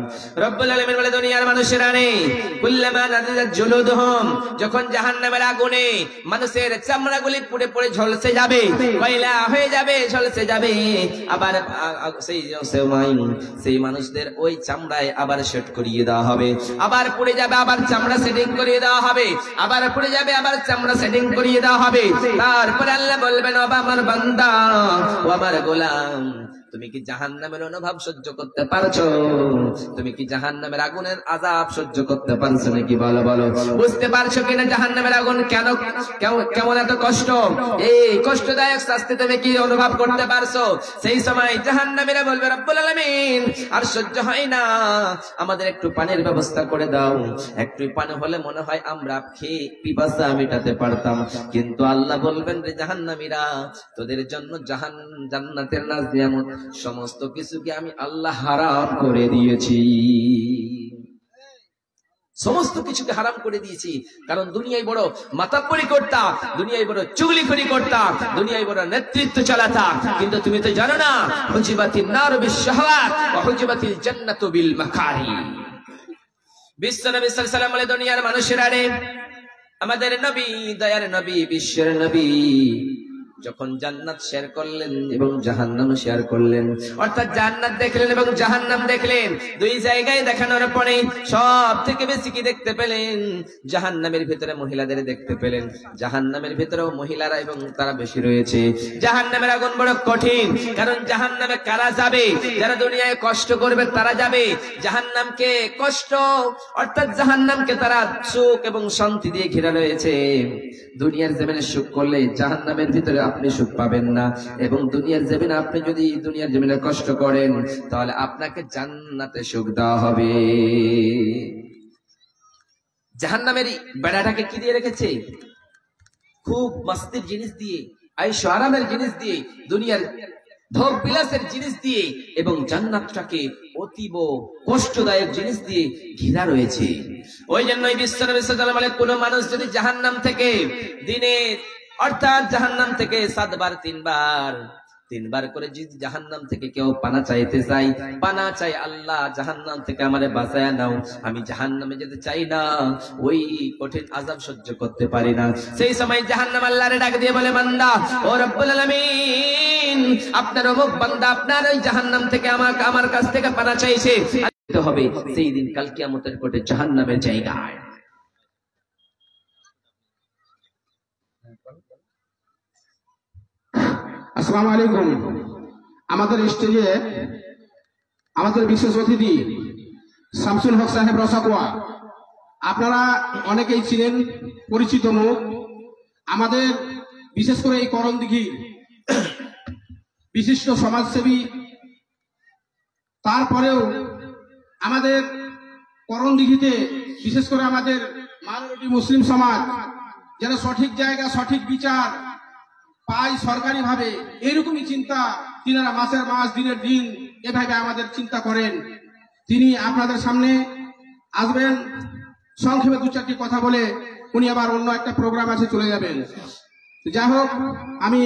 রব্বুল আলামিন বলে, দুনিয়ার মানুষেরা রে, কুল্লামা নাদিজাত জুলুদুহুম, যখন জাহান্নামের আগুনে মানুষের চামড়াগুলি পুড়ে পুড়ে ঝলসে যাবে, কয়লা হয়ে যাবে, ঝলসে যাবে, আবার সেই মানুষদের ওই চামড়ায় আবার সেট করিয়ে দেওয়া হবে, আবার পুড়ে যাবে, আবার চামড়া সেটিং করিয়ে দেওয়া হবে, আবার পুড়ে যাবে, আবার চামড়া সেটিং করিয়ে দেওয়া হবে। তারপরে আল্লাহ বলবেন, ও আমার বান্দা, ও আমার গোলাম, তুমি কি জাহান্নামের অনুভব সহ্য করতে পারছো? তুমি কি জাহান্নামের আগুনের আযাব সহ্য করতে পারছো নাকি? বলো বলো, বুঝতে পারছো কিনা জাহান্নামের আগুন কেন কেমন এত কষ্ট? এই কষ্টদায়ক শাস্তি তুমি কি অনুভব করতে পারছো? সেই সময় জাহান্নামীরা বলবে, রব্বুল আলামিন, আর সহ্য হয় না, আমাদের একটু পানির ব্যবস্থা করে দাও। একটু পানি হলে মনে হয় আমরা খেয়ে পিপাসা মেটাতে পারতাম। কিন্তু আল্লাহ বলবেন, রে জাহান্নামীরা, তোদের জন্য জান্নাতের নাজিয়ামত সমস্ত কিছুকে আমি আল্লাহ হারাম করে দিয়েছি, সমস্ত কিছুকে হারাম করে দিয়েছি। কারণ দুনিয়ায় বড় মাতাব্বরি করতা, দুনিয়ায় বড় চুগলিখড়ি করতা, দুনিয়ায় বড় নেতৃত্ব চালাতা, কিন্তু তুমি তো জানো না, হুজিবাতিন নারু বিশ-শাহওয়াত ওয়া হুজিবাতিল জান্নাতু বিল মাকারি। বিশ্বনবী সাল্লাল্লাহু আলাইহি ওয়াসাল্লাম বলে, দুনিয়ার মানুষেরা রে, আমাদের নবী, দয়ার নবী, বিশ্বের নবী যখন জান্নাত শেয়ার করলেন এবং জাহান্নাম শেয়ার করলেন, অর্থাৎ জান্নাত দেখলেন এবং জাহান্নাম দেখলেন, দুই জায়গায় দেখানোর পরে সব থেকে বেশি কি দেখতে পেলেন? জাহান্নামের ভিতরে মহিলাদের দেখতে পেলেন। জাহান্নামের ভিতরেও মহিলারা এবং তারা বেশি রয়েছে। জাহান্নামের আগুন বড় কঠিন, কারণ জাহান্নামে কারা যাবে? যারা দুনিয়ায় কষ্ট করবে তারা যাবে। জাহান্নামকে কষ্ট, অর্থাৎ জাহান্নামকে তারা সুখ এবং শান্তি দিয়ে ঘিরে রয়েছে। দুনিয়ার জমিনে সুখ করলে জাহান্নামের ভিতরে আপনি সুখ পাবেন না, এবং দুনিয়ার জমিনে আপনি যদি দুনিয়ার জমিনে কষ্ট করেন তাহলে আপনাকে জান্নাতে সুখ দেওয়া হবে। জাহান্নামের বেড়াটাকে কি দিয়ে রেখেছে? খুব মস্তির জিনিস দিয়ে, আয়েশ আরামের জিনিস দিয়ে, দুনিয়ার ভোগ বিলাসের জিনিস দিয়ে এবং জান্নাতটাকে অতীব কষ্টদায়ক জিনিস দিয়ে ঘেরা রয়েছে। ওই জন্যই বিশ্বনবী সাল্লাল্লাহু আলাইহি ওয়াসাল্লাম কোন মানুষ যদি জাহান্নাম থেকে দিনে অর্থাৎ জাহান্নাম থেকে 7 বার 3 বার করে যদি জাহান্নাম থেকে কেউ পানা চাইতে চাই, পানা চাই আল্লাহ জাহান্নাম থেকে আমারে বাঁচায়া নাও, আমি জাহান্নামে যেতে চাই না, ওই কঠিন আযাব সহ্য করতে পারি না। সেই সময় জাহান্নাম আল্লাহরে ডাক দিয়ে বলে, বান্দা ও রব্বুল আলামিন, আপনার অমুক বান্দা আপনার ওই জাহান্নাম থেকে আমার কাছ থেকে পানা চাইছে, হবে সেই দিন কাল কিয়ামতের কোটে জাহান্নামের জায়গায়। আসসালামু আলাইকুম। আমাদের স্টেজে আমাদের বিশেষ অতিথি শামসুল হক সাহেব রসাকুয়া, আপনারা অনেকেই ছিলেন, পরিচিত মুখ। আমাদের বিশেষ করে এই করণদিঘি বিশিষ্ট সমাজসেবী, তারপরেও আমাদের করণদিঘিতে বিশেষ করে আমাদের মাইনরিটি মুসলিম সমাজ যেন সঠিক জায়গা সঠিক বিচার পাই সরকারি ভাবে, এরকমই চিন্তা তিনারা মাসের মাস দিনের দিন এভাবে আমাদের চিন্তা করেন। তিনি আপনাদের সামনে আসবেন, সংক্ষেপে 2-4টি কথা বলে উনি আবার অন্য একটা প্রোগ্রাম আছে চলে যাবেন। যাই হোক, আমি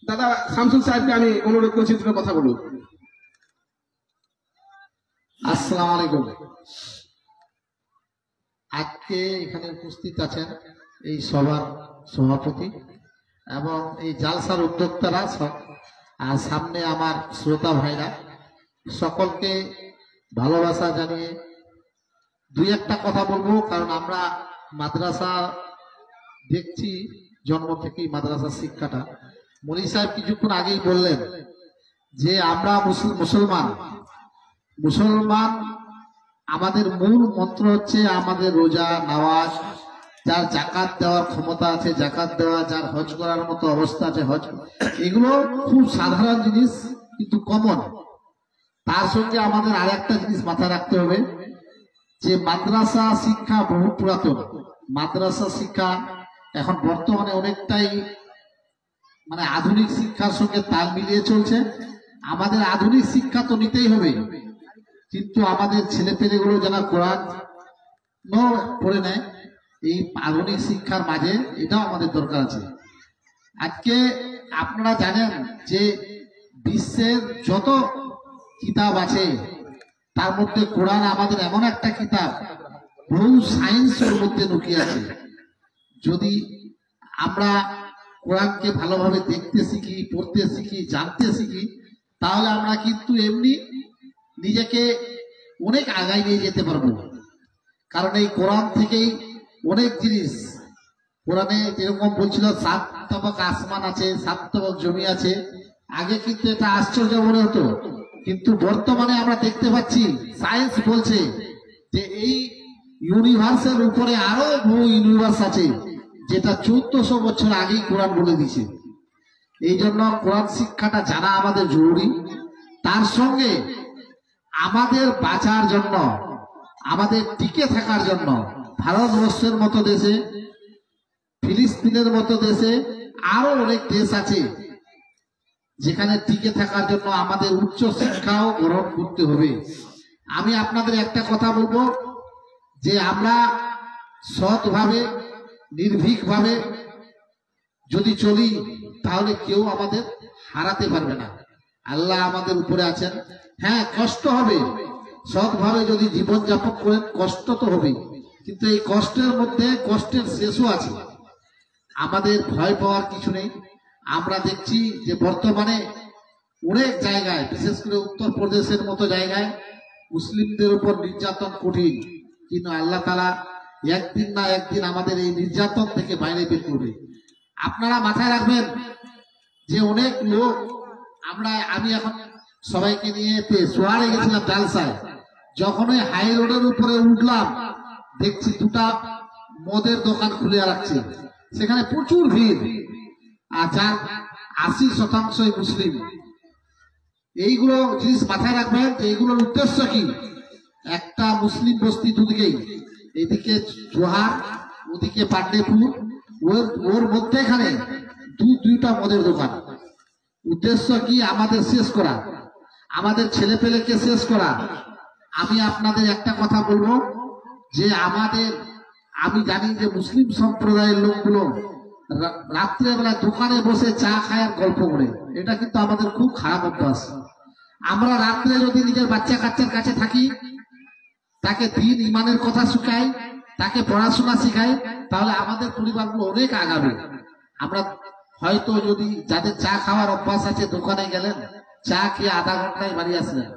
দাদা শামসুল সাহেবকে আমি অনুরোধ করছি দুটো কথা বলুন। আসসালামু আলাইকুম। আজকে এখানে উপস্থিত আছেন এই সভার সভাপতি এবং এই জালসার উদ্যোক্তারা, আর সামনে আমার শ্রোতা ভাইরা, সকলকে ভালোবাসা জানিয়ে 2-1টা কথা বলবো। কারণ আমরা মাদ্রাসা দেখছি, জন্ম থেকেই মাদ্রাসা শিক্ষাটা। মনি সাহেব কিছুক্ষণ আগেই বললেন যে আমরা মুসলমান, আমাদের মূল মন্ত্র হচ্ছে আমাদের রোজা, নামাজ, যার জাকাত দেওয়ার ক্ষমতা আছে জাকাত দেওয়া, যার হজ করার মতো অবস্থা আছে হজ। এগুলো খুব সাধারণ জিনিস কিন্তু কমন। তার সঙ্গে আমাদের আর একটা জিনিস মাথায় রাখতে হবে যে মাদ্রাসা শিক্ষা বহু পুরাতন। মাদ্রাসা শিক্ষা এখন বর্তমানে অনেকটাই আধুনিক শিক্ষার সঙ্গে তাল মিলিয়ে চলছে। আমাদের আধুনিক শিক্ষা তো নিতেই হবে, কিন্তু আমাদের ছেলে পেলেগুলো যারা কোরআন পড়ে নেয়, এই আধুনিক শিক্ষার মাঝে এটাও আমাদের দরকার আছে। আজকে আপনারা জানেন যে বিশ্বের যত কিতাব আছে তার মধ্যে কোরআন আমাদের এমন একটা কিতাব, বহু সায়েন্সের মধ্যে লুকিয়ে আছে। যদি আমরা কোরআনকে ভালোভাবে দেখতে শিখি, পড়তে শিখি, জানতে শিখি, তাহলে আমরা কিন্তু এমনি নিজেকে অনেক আগায় নিয়ে যেতে পারবো। কারণ এই কোরআন থেকেই অনেক জিনিস, কোরআনে যেরকম বলছিল 7 তবক আসমান আছে, 7 তবক জমি আছে, আগে কিন্তু এটা আশ্চর্য মনে হতো, কিন্তু বর্তমানে আমরা দেখতে পাচ্ছি সায়েন্স বলছে যে এই ইউনিভার্সের উপরে আরো বহু ইউনিভার্স আছে, যেটা 1400 বছর আগেই কোরআন বলে দিয়েছে। এই জন্য কোরআন শিক্ষাটা জানা আমাদের জরুরি। তার সঙ্গে আমাদের বাঁচার জন্য, আমাদের টিকে থাকার জন্য ভারতবর্ষের মতো দেশে, ফিলিস্তিনের মতো দেশে আরো অনেক দেশ আছে যেখানে টিকে থাকার জন্য আমাদের উচ্চ শিক্ষাও গ্রহণ করতে হবে। আমি আপনাদের একটা কথা বলবো যে আমরা সৎভাবে নির্ভীকভাবে যদি চলি তাহলে কেউ আমাদের হারাতে পারবে না। আল্লাহ আমাদের উপরে আছেন। হ্যাঁ, কষ্ট হবে, সৎভাবে যদি জীবনযাপন করেন কষ্ট তো হবে, কিন্তু এই কষ্টের মধ্যে কষ্টের শেষও আছে। আমাদের ভয় পাওয়ার কিছু নেই। আমরা দেখছি যে বর্তমানে অনেক জায়গায়, বিশেষ করে উত্তরপ্রদেশের মতো জায়গায় মুসলিমদের উপর নির্যাতন কঠিন, কিন্তু আল্লাহ তাআলা একদিন না একদিন আমাদের এই নির্যাতন থেকে বাইরে বের করবে। আপনারা মাথায় রাখবেন যে অনেক লোক, আমি এখন সবাইকে নিয়ে সোয়ারে গেছিলাম জালসায়, যখন ওই হাই রোডের উপরে উঠলাম দেখছি 2টা মদের দোকান খুলে রাখছে, সেখানে প্রচুর ভিড়, আর যার 80% মুসলিম। এইগুলো জিনিস মাথায় রাখবেন যে এইগুলোর উদ্দেশ্য কি। একটা মুসলিম বস্তি দুদিকেই, এদিকে জোহার, ওদিকে পান্ডেপুর, ওর মধ্যেখানে দুইটা মদের দোকান। উদ্দেশ্য কি? আমাদের শেষ করা, আমাদের ছেলে পেলেকে শেষ করা। আমি আপনাদের একটা কথা বলবো যে আমি জানি যে মুসলিম সম্প্রদায়ের লোকগুলো রাত্রেবেলা দোকানে বসে চা খায় আর গল্প করে, এটা কিন্তু আমাদের খুব খারাপ অভ্যাস। আমরা রাত্রে যদি নিজের বাচ্চা কাচ্চার কাছে থাকি, তাকে দিন ইমানের কথা শিখাই, তাকে পড়াশোনা শিখাই, তাহলে আমাদের পরিবারগুলো অনেক আগাবে। আমরা হয়তো যদি যাদের চা খাওয়ার অভ্যাস আছে দোকানে গেলেন, চা খেয়ে আধা ঘন্টায় বাড়ি আসলেন,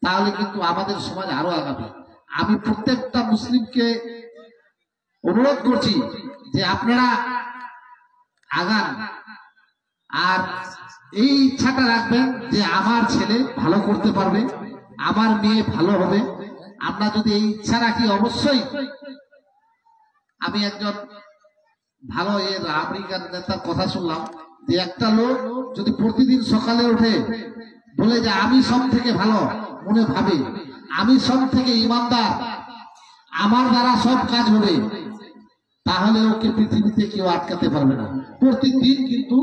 তাহলে কিন্তু আমাদের সমাজ আরো আগাবে। আমি প্রত্যেকটা মুসলিমকে অনুরোধ করছি যে আপনারা আগান, আর এই ইচ্ছাটা রাখবেন যে আমার ছেলে ভালো করতে পারবে, আমার মেয়ে ভালো হবে। আমরা যদি এই ইচ্ছা রাখি, অবশ্যই। আমি একজন ভালো আমেরিকান নেতার কথা শুনলাম যে একটা লোক যদি প্রতিদিন সকালে উঠে বলে যে আমি সব থেকে ভালো, মনে ভাবে আমি সব থেকে ইমানদার, আমার দ্বারা সব কাজ হবে, তাহলে ওকে পৃথিবীতে কেউ আটকাতে পারবে না। প্রতিদিন কিন্তু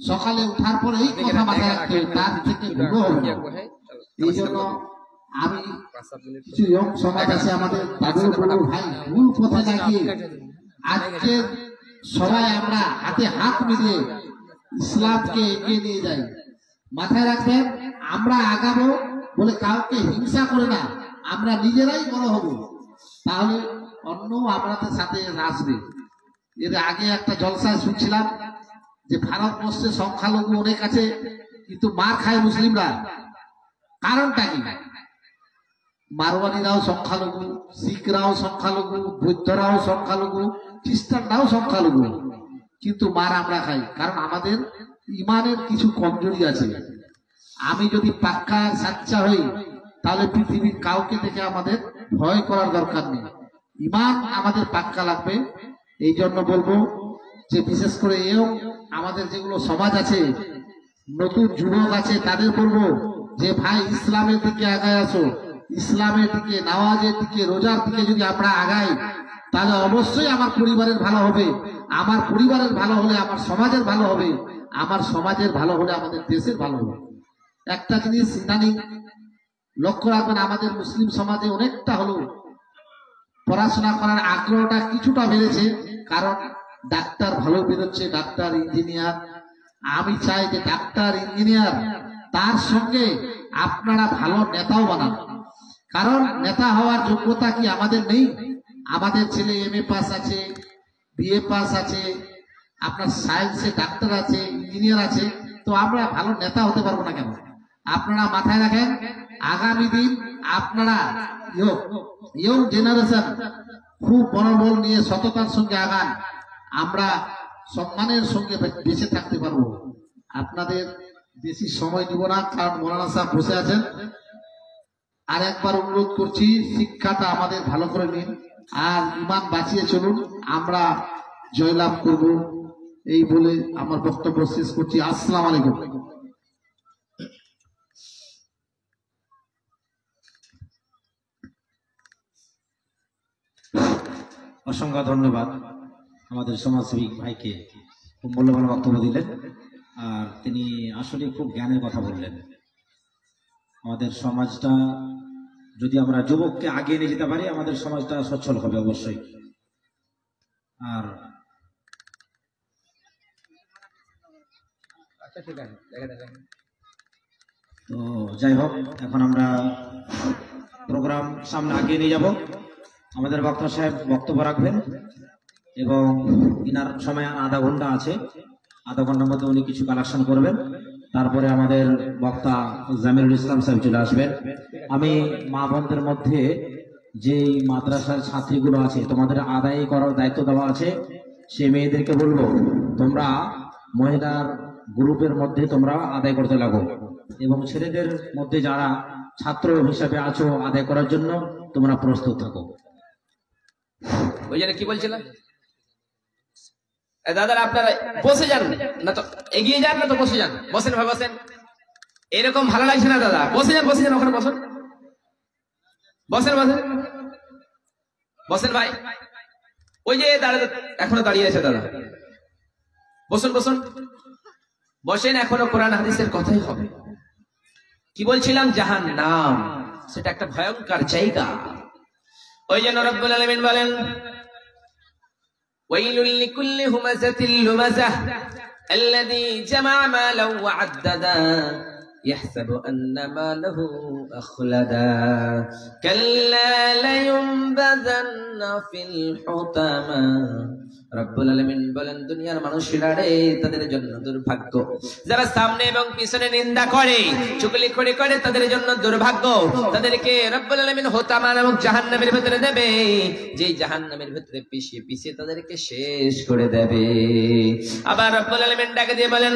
সকালে উঠার পরে এই কথা মাথায় রাখতে হবে, তার থেকে ভুলও হবে না। এই জন্য আমি কিছু ইয়ং সমাজ আছে আমাদের, তাদের বলবো ভাই, ভুল পথে লাগিয়ে আজকে সবাই আমরা হাতে হাত মিলিয়ে ইসলামকে এগিয়ে নিয়ে যাই। মাথায় রাখবেন, আমরা আগাবো বলে কাউকে হিংসা করে না, আমরা নিজেরাই বড় হব, তাহলে অন্য আমাদের সাথে আসবে। এর আগে একটা জলসায় শুনছিলাম যে ভারতবর্ষে সংখ্যালঘু অনেক আছে, কিন্তু মার খায় মুসলিমরা। কারণটা কি? মারওয়ারিরাও সংখ্যালঘু, শিখরাও সংখ্যালঘু, বৌদ্ধরাও সংখ্যালঘু, খ্রিস্টানরাও সংখ্যালঘু, কিন্তু মার আমরা খাই। কারণ আমাদের ইমানের কিছু কমজোরি আছে। আমি যদি পাক্কা সাচ্চা হই, তাহলে পৃথিবীর কাউকে দেখে আমাদের ভয় করার দরকার নেই। ইমান আমাদের পাক্কা লাগবে। এই জন্য বলবো যে বিশেষ করে আমাদের যেগুলো সমাজ আছে, নতুন যুবক আছে, তাদের বলবো যে ভাই, ইসলামের দিকে আগায় আসো। ইসলামের দিকে, নামাজের দিকে, রোজার দিকে যদি আমরা আগাই, তাহলে অবশ্যই আমার পরিবারের ভালো হবে। আমার পরিবারের ভালো হলে আমার সমাজের ভালো হবে, আমার সমাজের ভালো হলে আমাদের দেশের ভালো হবে। একটা জিনিস ইদানিং লক্ষ্য রাখবেন, আমাদের মুসলিম সমাজে অনেকটা হলো পড়াশোনা করার আগ্রহটা কিছুটা বেড়েছে, কারণ ডাক্তার ভালো বেরোচ্ছে, ডাক্তার, ইঞ্জিনিয়ার। আমি চাই যে ডাক্তার, ইঞ্জিনিয়ার, তার সঙ্গে আপনারা ভালো নেতাও বানান। কারণ নেতা হওয়ার যোগ্যতা কি আমাদের নেই? আমাদের ছেলে MA পাস আছে, BA পাস আছে, আপনার সায়েন্সে ডাক্তার আছে, ইঞ্জিনিয়ার আছে, তো আমরা ভালো নেতা হতে পারবো না কেন? আপনারা মাথায় রাখেন, আগামী দিন আপনারা ইয়ং জেনারেশন খুব মনোবল নিয়ে সততার সঙ্গে আগান, আমরা সম্মানের সঙ্গে বেঁচে থাকতে পারবো। আপনাদের বেশি সময় দিব না, কারণ মৌলানা সাহেব বসে আছেন। আর একবার অনুরোধ করছি, শিক্ষাটা আমাদের ভালো করে নিন আর ইমান বাঁচিয়ে চলুন, আমরা জয়লাভ করব। এই বলে আমার বক্তব্য শেষ করছি। আসসালামু আলাইকুম। অসংখ্য ধন্যবাদ আমাদের সমাজসেবী ভাইকে, খুব মূল্যবান বক্তব্য দিলেন। আর তিনি আসলে খুব জ্ঞানের কথা বললেন। আমাদের সমাজটা যদি আমরা যুবককে আগিয়ে নিয়ে যেতে পারি, আমাদের সমাজটা সচ্ছল হবে অবশ্যই। আর তো যাই হোক, এখন আমরা প্রোগ্রাম সামনে আগিয়ে নিয়ে যাব। আমাদের বক্তা সাহেব বক্তব্য রাখবেন এবং ইনার সময় আধা ঘন্টা আছে, আধা ঘন্টার মধ্যে উনি কিছু কালেকশন করবেন। তারপরে আমাদের বক্তা জামিরুল ইসলাম সাহেব চলে আসবেন। আমি মা বোনদের মধ্যে যে মাদ্রাসার ছাত্রীগুলো আছে, তোমাদের আদায় করার দায়িত্ব দেওয়া আছে, সে মেয়েদেরকে বলবো তোমরা মহিলার গ্রুপের মধ্যে তোমরা আদায় করতে লাগো, এবং ছেলেদের মধ্যে যারা ছাত্র হিসাবে আছো আদায় করার জন্য তোমরা প্রস্তুত থাকো। ওই জন্য কি বলছিলাম, দাদারা আপনারা বসে যান না তো এগিয়ে যান, না তো বসে যান। বসেন ভাই, বসেন। এরকম ভালো লাগছে না দাদা, বসে যান, বসে যান, ওখানে বসুন, বসেন, বসেন, বসেন ভাই। ওই যে দাঁড়া, এখনো দাঁড়িয়ে আছে দাদা। বসুন বসুন বসেন, এখনো কোরআন হাদিসের কথাই হবে। কি বলছিলাম? জাহান্নাম, সেটা একটা ভয়ঙ্কর জায়গা। ওই জন্য রব্বুল আলামিন বলেন, ওয়াইলুল লিকুল্লি হুমাযাতিল লুমাযাহ আল্লাযী জামা'a মালান ওয়া আদ্দাদা يحسب أن ماله أخلدا كلا لينبذن في الحطمة। রব্বুল আলামিন বলেন, দুনিয়ার মানুষেরা রে, তাদের জন্য দুর্ভাগ্য। যারা সামনে এবং পিছনে নিন্দা করে, চুগলি করে, তাদের জন্য দুর্ভাগ্য। তাদেরকে রব্বুল আলামিন হোতামা নামক জাহান্নামের ভিতরে দেবে, যে জাহান্নামের ভিতরে পিছিয়ে পিছিয়ে তাদেরকে শেষ করে দেবে। আবার রব্বুল আলামিন ডাকে দিয়ে বলেন,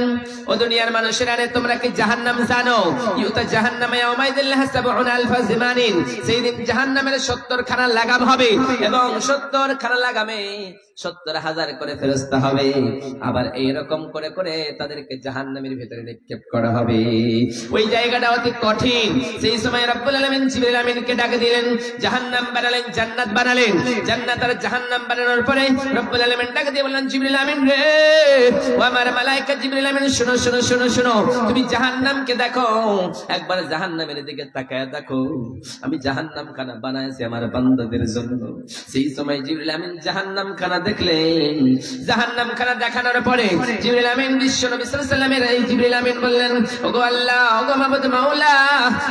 ও দুনিয়ার মানুষেরা রে, তোমরা কি জাহান্নাম জানো? ইউতা জাহান্নামে ইয়াউমাইযিল হাসাবুনা আলফা জিমানিন, সেই দিন জাহান্নামের 70 খানা লাগাম হবে, এবং 70 খানা লাগামে 70,000 করে ফেরেশতা হবে। আবার এইরকম করে করে তাদেরকে জাহান্নামের ভিতরে নিক্ষেপ করা হবে। ওই জায়গাটা অতি কঠিন। সেই সময় রব্বুল আলামিন জিবরিল আমিনকে ডাকে দিলেন, জাহান্নাম বানালেন, জান্নাত বানালেন। জান্নাত আর জাহান্নাম বানানোর পরে রব্বুল আলামিন ডাকে দিয়ে বললেন, জিবরিল আমিন রে, ও আমার মালায়েকা জিবরিল আমিন, শোনো শোনো শোনো শোনো, তুমি জাহান্নামকে দেখো, একবার জাহান্নামের দিকে তাকায় দেখো, আমি জাহান্নাম খানা বানাইছি আমার বান্দাদের জন্য। সেই সময় জিবরিল আমিন জাহান্নাম খানা দেখলেন। জাহান্নাম খানা দেখানোর পরে জিবরিল আমিন বিশ্ব নবী সাল্লাল্লাহু আলাইহি ওয়াসাল্লামের এই জিবরিল আমিন বললেন, ওগো আল্লাহ, ওগো মাবুদ মাওলা,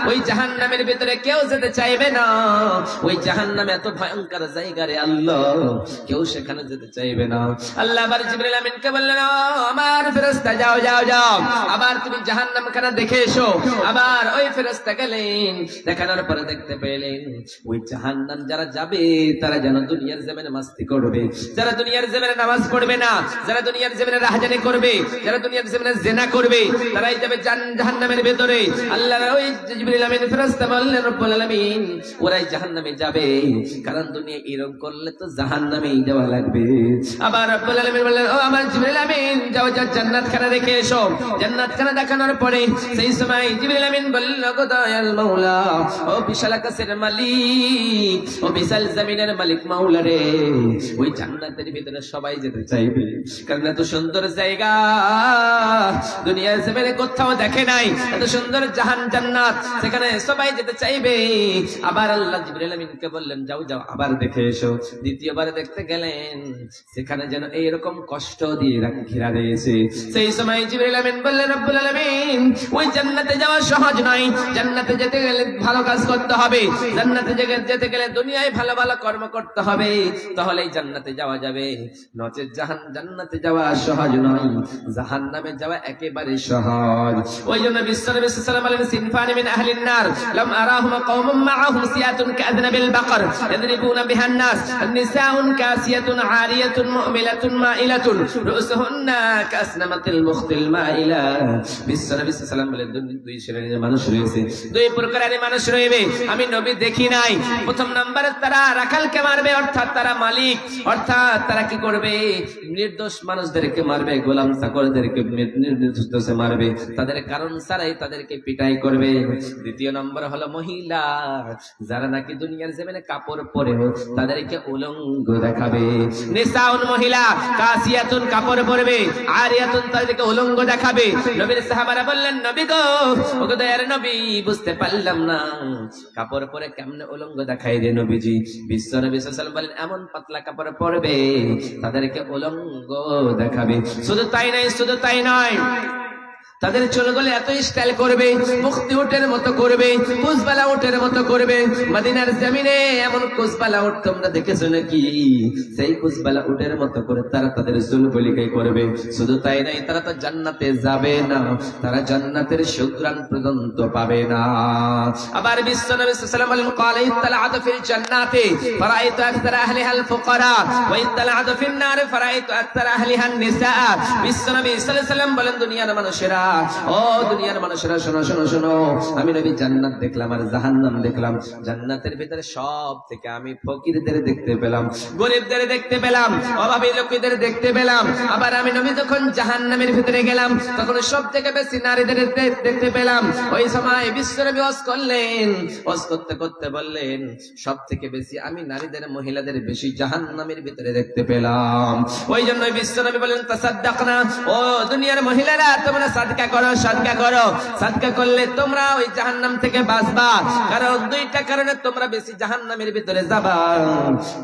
ওই জাহান্নামের ভিতরে কেউ যেতে চাইবে না। ওই জাহান্নাম এত ভয়ঙ্কর জায়গা রে আল্লাহ, কেউ সেখানে যেতে চাইবে না। আল্লাহ আবার জিবরিল আমিনকে বললেন, ও আমার ফেরেশতা, যাও যাও যাও, আবার তুমি জাহান্নাম খানা দেখে এসো। আবার ওই ফেরেশতা গেলেন, দেখানোর পরে দেখতে পেলেন ওই জাহান্নাম যারা যাবে তারা যেন দুনিয়ার জমিনে মাস্তি করবে, যারা দুনিয়ার জমিনে নামাজ পড়বে না, যারা দুনিয়ার জমিনে রাহজানি করবে, যারা দুনিয়ার জমিনে জিনা করবে, তারাই যাবে জাহান্নামের ভিতরে। আল্লাহর ওই জিবরিল আমিন ফেরেশতা বললেন, রব্বুল আলামিন, ওরাই জাহান্নামে যাবে, কারণ দুনিয়া এরকম করলে তো জাহান্নামেই যাওয়া লাগবে। আবার রব্বুল আলামিন বললেন, ও আমার জিবরিল আমিন, যাও যাও জান্নাত খানা দেখে এসো। জান্নাত খানা দেখানোর পরে সেই সময় জিবরিল আমিন বলল, গো দয়াল মাওলা, ও বিশাল আকাশের মালিক, ও বিশাল জমিনের মালিক মাওলা রে, ওই জান্নাতের ভিতরে সবাই যেতে চাইবে, কারণ এত সুন্দর জায়গা দুনিয়ার জমিনে কোথাও দেখে নাই। এত সুন্দর জান্নাত, সেখানে সবাই যেতে চাইবে। আবার আল্লাহ জিবরিল আমিনকে বললেন, যাও যাও আবার দেখে এসো। দ্বিতীয়বার দেখতে গেলেন, সেখানে যেন এইরকম কষ্ট দিয়ে ঘেরা রয়েছে। সেই সময় জিবরিল আমিন বললেন, রব্বুল আলামিন, ওই জান্নাতে যাওয়া সহজ নয়। জান্নাতে যেতে গেলে ভালো কাজ করতে হবে, জান্নাতে যেতে গেলে দুনিয়ায় ভালো ভালো কর্ম করতে হবে, তাহলেই জান্নাতে যাওয়া যাবে। নচেত জান্নাতে যাওয়া সহজ নয়, জাহান্নামে যাওয়া একেবারে সহজ। ওই জন্য বিশ্ব নবী সাল্লাল্লাহু আলাইহি ওয়াসাল্লাম বলেন, সিনফানি মিন আহলিন নার লাম আরাহুম কওমুম মাআহুম সিয়াতুন কাযনাবিল বাকর ইয়াদরিবুনা বিহান নাস নিসাউন কাসিয়াতুন আরিয়াতুন মুমিলাতুন মাইলাতুন রুসুহুন্না কাসনামাতিল মুখতিল মাইলা। বিশ্ব নবী সাল্লাল্লাহু আলাইহি ওয়াসাল্লাম বলেন, দুই শ্রেণীর মানুষ রয়েছে, দুই প্রকারের মানুষ রয়েছে, আমি নবী দেখি নাই। প্রথম নম্বরে তারা রাখালকে মারবে, অর্থাৎ তারা মালিক, অর্থাৎ তারা কি করবে, নির্দোষ মানুষদেরকে মারবে, গোলাম চাকরদেরকে নির্দোষে মারবে, তাদের কারণ ছাড়াই তাদেরকে পিটাই করবে। দ্বিতীয় নম্বর হলো মহিলা, যারা নাকি দুনিয়ার জমিনে কাপড় পরে তাদেরকে উলঙ্গ দেখাবে। নিসাউন মহিলা, কাসিয়াতুন কাপড় পরবে, আরিয়াতুন তাদেরকে উলঙ্গ দেখাবে। নবীর সাহাবারা বললেন, নবী গো, ওগো দয়ার নবী, বুঝতে পারলাম না কাপড় পরে কেমনে উলঙ্গ দেখাই রে নবীজি। বিশ্ব নবী সাল্লাল্লাহু আলাইহি ওয়াসাল্লাম বলেন, এমন পাতলা কাপড় পরবে তাদেরকে উলঙ্গ দেখাবে। শুধু তাই নয়, তাদের চুলগুলো এত স্টাইল করবে, মুক্তি উটের মতো করবে, কুসবালা উটের মতো করবে। মদিনার জমিনে এমন কুসবালা উট তোমরা দেখেছো নাকি? সেই কুসবালা উটের মতো করে তারা তাদের চুলগুলিকে করবে। শুধু তাই নাই, তারা তো জান্নাতে যাবে না, তারা জান্নাতের সুঘ্রাণ পর্যন্ত পাবে না। আবার বিশ্ব নবী সাল্লাল্লাহু আলাইহি ওয়াসাল্লাম বলেন, ক্বালা ইত্তালা'তু ফিল জান্নাতি ফারাআইতু আকতারা আহলিহাল ফুকারা ওয়া ইত্তালা'তু ফিন নার ফারাআইতু আকতারা আহলিহান নিসা। বিশ্ব নবী সাল্লাল্লাহু আলাইহি ওয়াসাল্লাম বলেন, দুনিয়ার মানুষেরা, ও দুনিয়ার মানুষেরা শোনো শোনো শোনো, আমি নবী জান্নাত দেখলাম আর জাহান্নাম দেখলাম। জান্নাতের ভিতরে সব থেকে আমি ফকিরদের দেখতে পেলাম, গরিবদের দেখতে পেলাম, অভাবী লোকদের দেখতে পেলাম। আবার আমি নবী যখন জাহান্নামের ভিতরে গেলাম তখন সব থেকে বেশি নারীদের দেখতে পেলাম। ওই সময় বিশ্বনবী ওয়াজ করলেন, ওয়াজ করতে করতে বললেন সব থেকে বেশি আমি নারীদের মহিলাদের বেশি জাহান্নামের ভিতরে দেখতে পেলাম। ওই জন্য বিশ্বনবী বলেন তাসাদ্দাকনা, ও দুনিয়ার মহিলারা তোমরা সাদকা করো, সাদকা করো। সাদকা করলে তোমরা ওই জাহান্নাম থেকে বাঁচবা। কারণ দুইটা কারণে তোমরা বেশি জাহান্নামের ভিতরে যাবা।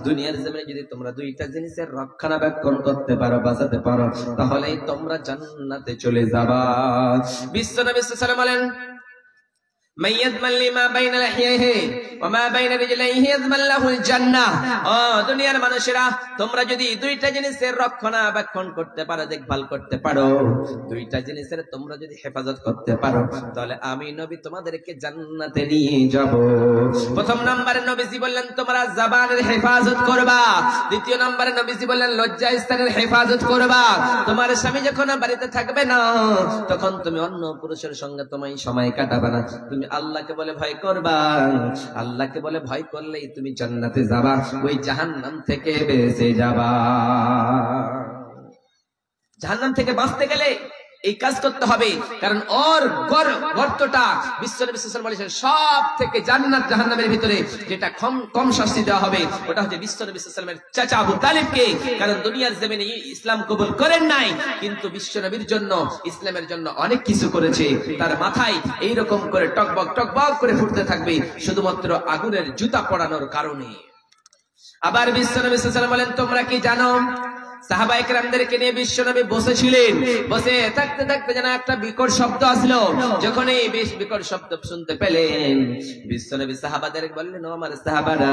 দুনিয়ার জমিনে যদি তোমরা দুইটা জিনিসের রক্ষণাবেক্ষণ করতে পারো, বাঁচাতে পারো, তাহলেই তোমরা জান্নাতে চলে যাবা। বিশ্বনবী সাল্লাল্লাহু আলাইহি ওয়াসাল্লাম বলেন মান ইয়াযমান লিমা বাইনা লাহিয়াহি ওয়া মা বাইনা রিজলাইহি ইয়াযমান লাহুল জান্নাহ। ও দুনিয়ার মানুষেরা, তোমরা যদি দুইটা জিনিসের রক্ষণাবেক্ষণ করতে পারো, দেখভাল করতে পারো, দুইটা জিনিসের তোমরা যদি হেফাজত করতে পারো, তাহলে আমি নবী তোমাদেরকে জান্নাতে নিয়ে যাব। প্রথম নম্বরে নবীজি বললেন তোমরা জবানের হেফাজত করবা। দ্বিতীয় নম্বরে নবীজি বললেন লজ্জা স্থানের হেফাজত করবা। তোমার স্বামী যখন বাড়িতে থাকবে না, তখন তুমি অন্য পুরুষের সঙ্গে তোমায় সময় কাটাবে না। তুমি আল্লাহকে বলে ভয় করবা। আল্লাহকে বলে ভয় করলেই তুমি জান্নাতে যাবা, ওই জাহান্নাম থেকে বেঁচে যাবা। জাহান্নাম থেকে বাঁচতে গেলে এই কাজ করতে হবে। কারণ ওর গর্তটা বিশ্বনবী সাল্লাল্লাহু আলাইহি ওয়াসাল্লাম সব থেকে জান্নাত জাহান্নামের ভিতরে যেটা কম শাস্তি দেওয়া হবে, ওটা হচ্ছে বিশ্বনবী সাল্লাল্লাহু আলাইহি ওয়াসাল্লামের চাচা আবু তালিবকে। কারণ দুনিয়ার জমিনে ইসলাম কবুল করেন নাই, কিন্তু বিশ্বনবীর জন্য, ইসলামের জন্য অনেক কিছু করেছে। তার মাথায় এইরকম করে টকবক টকবক করে ফুটতে থাকবে শুধুমাত্র আগুনের জুতা পড়ানোর কারণে। আবার বিশ্বনবী সাল্লাল্লাহু আলাইহি ওয়াসাল্লাম বলেন তোমরা কি জানো, সাহাবায়ে কেরামদেরকে নিয়ে বিশ্বনবী বসেছিলেন, বসে থাকতে থাকতে যেন একটা বিকট শব্দ আসলো। যখন এই বিকট শব্দ শুনতে পেলেন, বিশ্বনবী সাহাবাদের বললেন ও আমার সাহাবারা,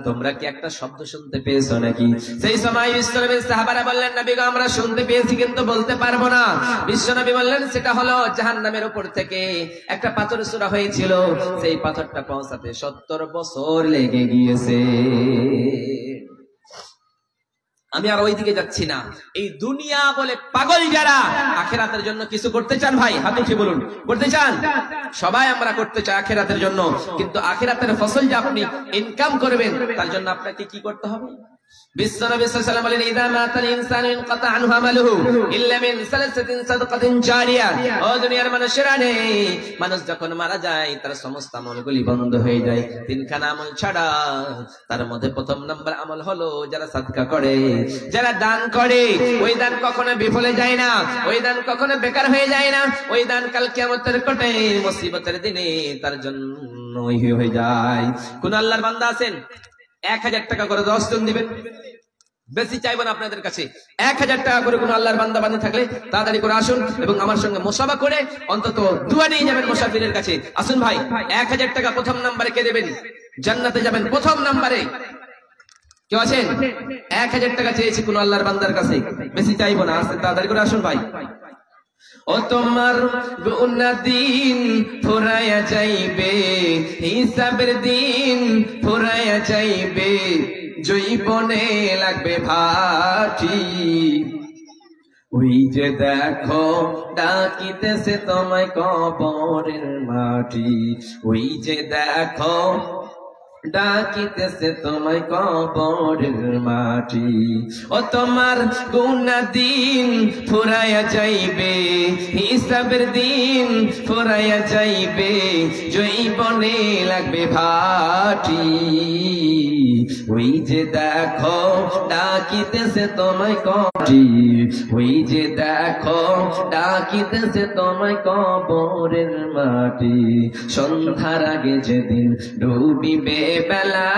তোমরা কি একটা শব্দ শুনতে পেয়েছো নাকি? সেই সময় বিশ্বনবী সাহাবারা বললেন নবী গো, আমরা শুনতে পেয়েছি কিন্তু বলতে পারবো না। বিশ্বনবী বললেন সেটা হলো জাহান্নামের উপর থেকে একটা পাথর ছোড়া হয়েছিল, সেই পাথরটা পৌঁছাতে 70 বছর লেগে গিয়েছে। আমি আর ওইদিকে যাচ্ছি না। এই দুনিয়া বলে পাগল যারা আখিরাতের জন্য কিছু করতে চান, ভাই হাত উঠে বলুন করতে চান? সবাই আমরা করতে চাই আখিরাতের জন্য, কিন্তু আখিরাতের ফসল যে আপনি ইনকাম করবেন তার জন্য আপনাকে কি করতে হবে? বিশ্বনবী সাল্লাল্লাহু আলাইহি ওয়াসাল্লাম বলেন ইযা মাতাল ইনসানু ইনকাতা আনহু আমালুহু ইল্লা মিন সালাসাতিন সাদাকাতিন জারিয়া। ও দুনিয়ার মানুষেরা, মানুষ যখন মারা যায় তার সমস্ত আমলগুলি বন্ধ হয়ে যায়, তিনখানা আমল ছাড়া। তার মধ্যে প্রথম নাম্বার আমল হলো যারা সাদকা করে, যারা দান করে। ওই দান কখনো বিফলে যায় না, ওই দান কখনো বেকার হয়ে যায় না। ওই দান কাল কিয়ামতের কোটে মুসিবতের দিনে তার জন্য হয়ে যায়। কোন আল্লাহর বান্দা আছেন 1000 টাকা করে 10 জন দিবেন? বেশি চাইবেন আপনাদের কাছে 1000 টাকা করে কোন আল্লাহর বান্দা বান্দী থাকলে তাড়াতাড়ি করে আসুন এবং আমার সঙ্গে মুসাফা করে অন্তত দোয়া নিয়ে যাবেন মুসাফিরের কাছে। আসুন ভাই, 1000 টাকা প্রথম নম্বরে কে দেবেন? জান্নাতে যাবেন প্রথম নম্বরে। কেউ আছেন? 1000 টাকা চেয়েছি কোন আল্লাহর বান্দার কাছে, বেশি চাইবো না, আসতে তাড়াতাড়ি করে আসুন ভাই। ও তোমার গুনাহ দিন ফুরায়া যাইবে, হিসাবের দিন ফুরায়া যাইবে, জৈবনে লাগবে ভাটি। ওই যে দেখো ডাকিতেছে তোমায় কবরের মাটি, ওই যে দেখো ডাকিতেছে তোমায় কবরের মাটি। ও তোমার গুনাহ দিন ফুরায়া যাইবে, হিসাবের দিন ফুরায়া যাইবে, জৈবনে লাগবে ভাটি। ওই যে দেখো ডাকিতেছে তোমায় কবরি, ওই যে দেখো ডাকিতেছে তোমায় কবরের মাটি। সন্ধ্যার আগে যেদিন ডুবিবে বেলা,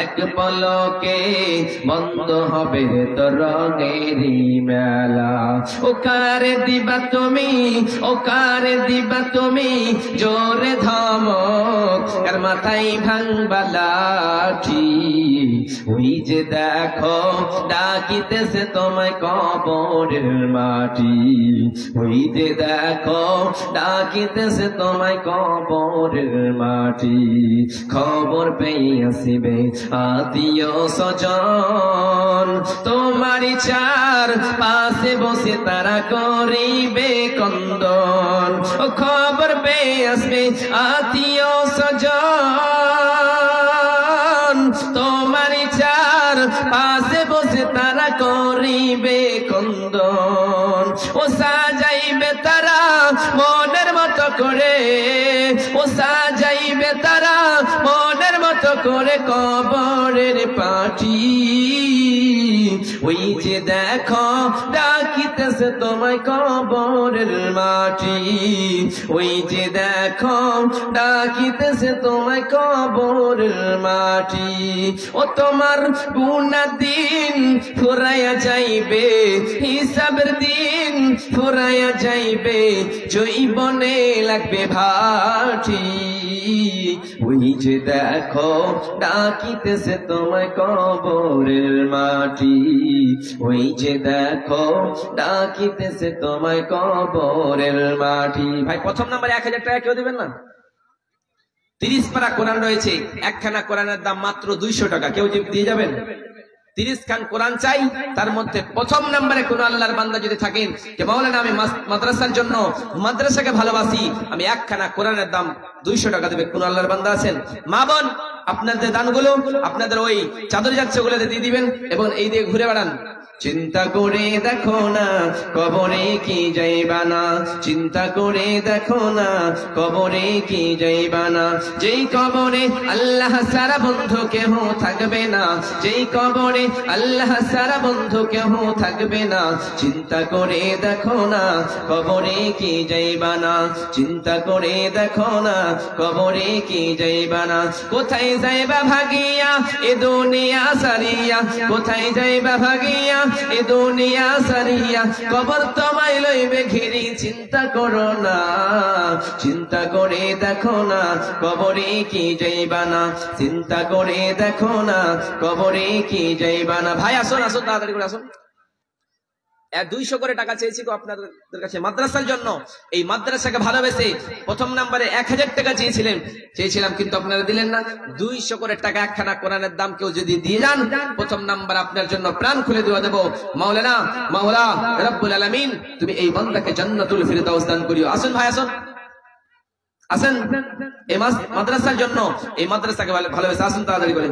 এক পলকে বন্ধ হবে তোর রঙেরই মেলা। ও কারে দিবা তুমি, ও কারে দিবা তুমি জোরে ধমক, কার মাথায় ভাঙবা লাঠি, ওই যে দেখো ডাকিতেছে তোমায় কবরের মাটি, ওই যে দেখো ডাকিতেছে তোমায় কবরের মাটি। খবর পেয়ে আসিবে আত্মীয় স্বজন, তোমার চার পাশে বসে তারা করিবে কন্দন। ও খবর পেয়ে আসবে আত্মীয় স্বজন, তোমার চার পাশে বসে তারা করিবে কন্দন। ও সাজাইবে তারা মনের মতো করে, ও সাজাইবে তারা মনের মতো করে কবরের পাটি, ওই যে দেখো ডাকিতেছে তোমায় কবরের মাটি, ওই যে দেখো ডাকিতেছে তোমায় কবরের মাটি। ও তোমার গুনার দিন ফুরাইয়া যাইবে, হিসাবের দিন ফুরাইয়া যাইবে, জৈবনে লাগবে ভাটি, ওই যে দেখো ডাকিতেছে তোমায় কবরের মাটি, ওই যে দেখো ডাকিতেছে তোমায় কবরের মাটি। ভাই প্রথম নাম্বারে 1000 টাকা কেউ দিবেন না? 30 পারা কোরআন রয়েছে, একখানা কোরআনের দাম মাত্র 200 টাকা, কেউ দিয়ে যাবেন? 30 খান কোরআন চাই, তার মধ্যে প্রথম নম্বরে কোন আল্লাহর বান্দা যদি থাকেন যে মাওলানা আমি মাদ্রাসার জন্য মাদ্রাসাকে ভালোবাসি, আমি একখানা কোরআনের দাম 200 টাকা দেবে, কোন আল্লাহর বান্দা আছেন? মা বোন আপনাদের দানগুলো আপনাদের ওই চাদর যাচ্ছে ওগুলোতে দিয়ে দিবেন এবং এই দিয়ে ঘুরে বেড়ান। চিন্তা করে দেখো না কবরে কি যাইবা না, চিন্তা করে দেখো না কবরে কি যাইবা না, যেই কবরে আল্লাহ সারা বন্ধু কেহ থাকবে না, যেই কবরে আল্লাহ সারা বন্ধু কেহ থাকবে না, চিন্তা করে দেখো না কবরে কি যাইবা না, চিন্তা করে দেখো না কবরে কি যাইবা না। কোথায় যাইবা ভাগিয়া এ দুনিয়া সারিয়া, কোথায় যাইবা ভাগিয়া এ দুনিয়া সারিয়া, কবর তোমায় লইবে ঘিরি, চিন্তা করো না, চিন্তা করে দেখো না কবরে কি যাইবা না, চিন্তা করে দেখো না কবরে কি যাইবা না। ভাই আসুন আসুন তাড়াতাড়ি করে আসুন। 200 করে টাকা চেয়েছি গো আপনাদের কাছে মাদ্রাসার জন্য। এই মাদ্রাসাকে ভালোবেসে প্রথম নম্বরে 1000 টাকা চেয়েছিলাম কিন্তু আপনারা দিলেন না। 200 করে টাকা একখানা কোরআনের দাম কেউ যদি দিয়ে যান, প্রথম নাম্বার আপনার জন্য প্রাণ খুলে দেওয়া দেব। মাওলানা মাওলা রব্বুল আলামিন তুমি এই বান্দাকে জান্নাতুল ফিরদাউস দান করিও। আসুন ভাই আসুন আসেন এই মাদ্রাসার জন্য, এই মাদ্রাসাকে ভালোবেসে আসুন তাড়াতাড়ি করে।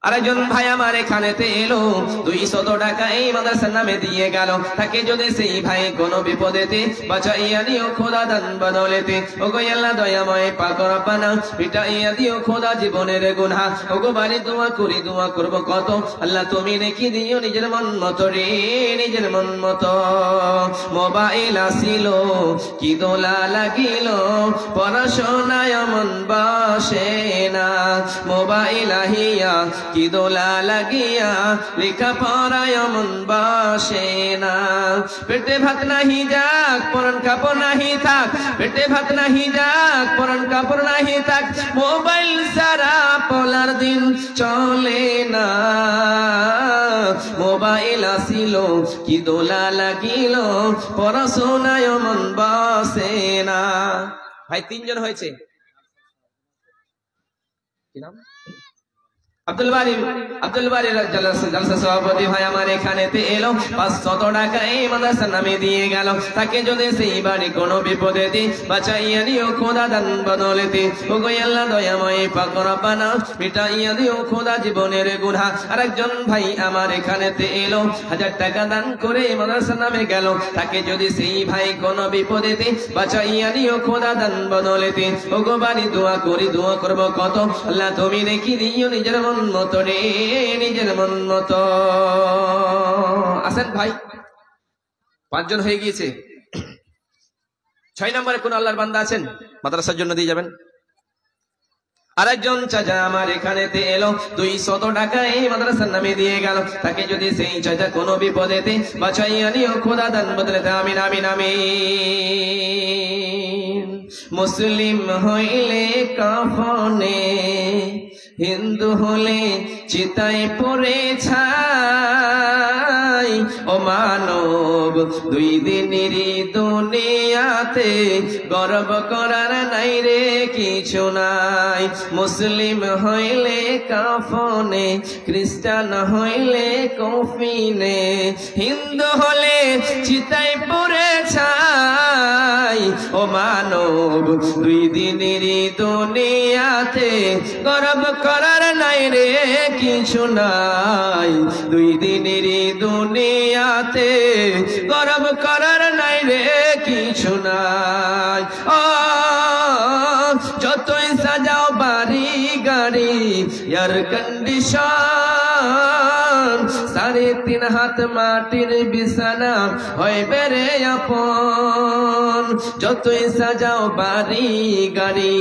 আরেকজন ভাই আমার এখানেতে এলো, 200 টাকা এই মাদ্রাসার নামে দিয়ে গেল, তাকে যদি সেই ভাই কোনো বিপদেতে বাঁচাইয়া দিও খোদা দান বদলেতে। ওগো আল্লাহ দয়াময় পাক রব্বানা মিটাইয়া দিও খোদা জীবনের গুনাহ। ওগো বাড়ি দোয়া করি, দোয়া করব কত, আল্লাহ তুমি নেকি দিও নিজের মন মতো রে, নিজের মন মতো। মোবাইল আসিল কি দোলা লাগিল, পড়াশোনায় মন বসে না, মোবাইল আহিয়া কি দোলা লাগিয়া, লেখা পড়ায় মন বসে না। পেটে ভাত নাহি যাক পরন কাপড় নাহি থাক, পেটে ভাত নাহি যাক পরন কাপড় নাহি থাক, মোবাইল সারা পলার দিন চলে না। মোবাইল আসিল কি দোলা লাগিল, পড়াশোনায় মন বসে না। ভাই 3 জন হয়েছে, কি নাম? আব্দুল বারি জালসা সভাপতি ভাই আমার এখানেতে এলো, 500 টাকা এই মাদ্রাসার নামে দিয়ে গেল, তাকে যদি সেই বাড়ি কোনো বিপদেতে বাঁচাইয়া দিও খোদা দান বদলেতে। ওগো আল্লাহ দয়াময় পাক রব্বানা মিটাইয়া দিও খোদা জীবনের গুনাহ। আরেকজন ভাই আমার এখানেতে এলো, 1000 টাকা দান করে মাদ্রাসার নামে গেল, তাকে যদি সেই ভাই কোনো বিপদেতে বাঁচাইয়া দিও খোদা দান বদলেতে। ওগো বাড়ি দোয়া করি, দোয়া করব কত, আল্লাহ তুমি নেকি দিও নিজের মন মতো রে, নিজের মন মতো। আসেন ভাই 5 জন হয়ে গিয়েছে। 6 নম্বরে কোন আল্লাহর বান্দা আছেন মাদ্রাসার জন্য দিয়ে যাবেন? আরেকজন চাচা আমার এখানেতে এলো, 200 টাকা এই মাদ্রাসার নামে দিয়ে গেল, তাকে যদি সেই চাচা কোনো বিপদেতে বাঁচাইয়া নিও খোদা দান বদলেতে। আমিন আমিন আমিন। মুসলিম হইলে কাফনে, হিন্দু হলে চিতায় পড়ে ছাই। ও মানব দুই দিনেরই দুনিয়াতে গর্ব করার নাই রে কিছু নাই। মুসলিম হইলে কাফনে, খ্রিস্টান হইলে কফিনে, হিন্দু হলে চিতায় পড়ে ছাই। ও মানব দুই দিনেরই দুনিয়াতে গর্ব করার নাই রে কিছু নাই। দুই দিনেরই দুনিয়াতে গর্ব করার নাই রে কিছু নাই। ও যতই সাজাও বাড়ি গাড়ি এয়ার কন্ডিশন, 3.5 হাত মাটির বিছানা হয় বেড়ে আপন। যতই সাজাও বাড়ি গাড়ি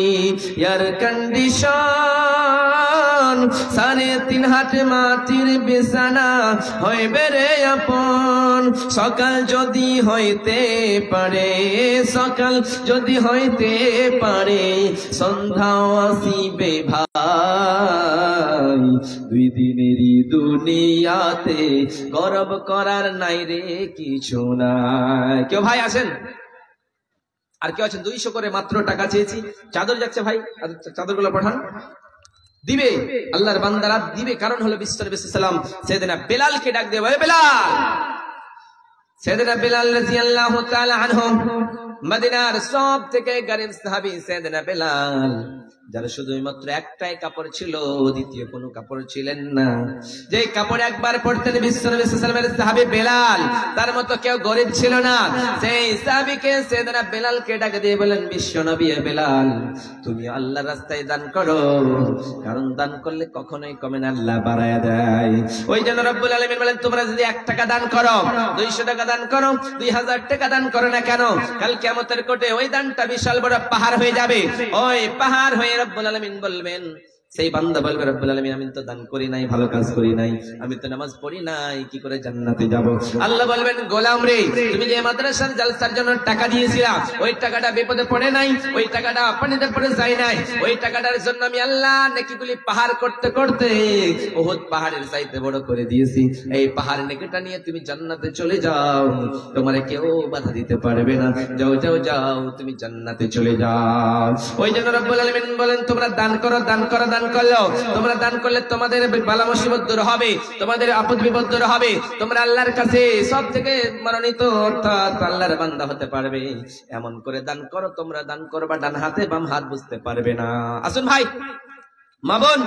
এয়ার কন্ডিশন, 3.5 হাত মাটির বিছানা হয় বেড়ে আপন। সকাল যদি হইতে পারে, সকাল যদি হইতে পারে, সন্ধ্যাও আসিবে ভাই। দুই দিনেরই দুনিয়াতে গর্ব করার নাই রে কিছু নাই। কেউ ভাই আসেন? আর কেউ আছেন? 200 করে মাত্র টাকা চেয়েছি। চাদর যাচ্ছে ভাই, চাদর গুলো পাঠান। দিবে আল্লাহর বান্দারা দিবে, কারণ হলো বিশ্বনবী সাল্লাল্লাহু আলাইহি ওয়াসাল্লাম সাইয়েদনা বেলালকে ডাক দিয়ে বলে, বেলাল। সাইয়েদনা বেলাল রাদিয়াল্লাহু তাআলা আনহু মদিনার সব থেকে গরিব সাহাবী সাইয়েদনা বেলাল, যার শুধুমাত্র একটাই কাপড় ছিল, দ্বিতীয় কোনো কাপড় ছিলেন না। যে কাপড় একবার পরতেন বিশ্বনবী সাল্লাল্লাহু আলাইহি ওয়াসাল্লামের সাহাবী বেলাল, তার মতো কেউ গরিব ছিল না। সেই সাহাবীকে সাইয়েদনা বেলালকে ডাক দিয়ে বলেন, বিশ্বনবী বেলাল, তুমি আল্লাহর রাস্তায় দান করো, কারণ দান করলে কখনোই কমে না, আল্লাহ বাড়ায়া দেয়। ওই জন্য রব্বুল আলামিন বলেন, তোমরা যদি 1 টাকা দান করো, 200 টাকা দান করো, 2000 টাকা দান করো না কেন, কাল কিয়ামতের কোটে ওই দানটা বিশাল বড় পাহাড় হয়ে যাবে। ওই পাহাড় হয়ে রব্বুল আলামিন বলবেন, সেই বান্দা বলবে, রব্বুল আলামিন আমি তো দান করি নাই, ভালো কাজ করি নাই, আমি তো নামাজ পড়ি নাই, কি করে জান্নাতে যাব? আল্লাহ বলবেন, গোলাম রে, তুমি যে মাদ্রাসার জালসার জন্য টাকা দিয়েছিলা, ওই টাকাটা বিপদে পড়ে নাই, ওই টাকাটা পানিতে পড়ে যায় নাই, ওই টাকাটার জন্য আমি আল্লাহ নেকিগুলি পাহাড় করতে করতে উহুদ পাহাড়ের চাইতে বড় করে দিয়েছি। এই পাহাড় নেকিটা নিয়ে তুমি জান্নাতে চলে যাও, তোমারে কেউ বাধা দিতে পারবে না। যাও যাও যাও, তুমি জান্নাতে চলে যাও। ওই জন্য রব্বুল আলামিন বলেন, তোমরা দান করো, দান করো, দান করলো। তোমরা দান করলে তোমাদের বালা মুসিবত দূর হবে, তোমাদের আপদ বিপদ দূর হবে, তোমরা আল্লাহর কাছে সব থেকে মনোনীত অর্থাৎ আল্লাহর বান্দা হতে পারবে। এমন করে দান করো, তোমরা দান করবা ডান হাতে, বাম হাত বুঝতে পারবে না। আসুন ভাই, মা বোন,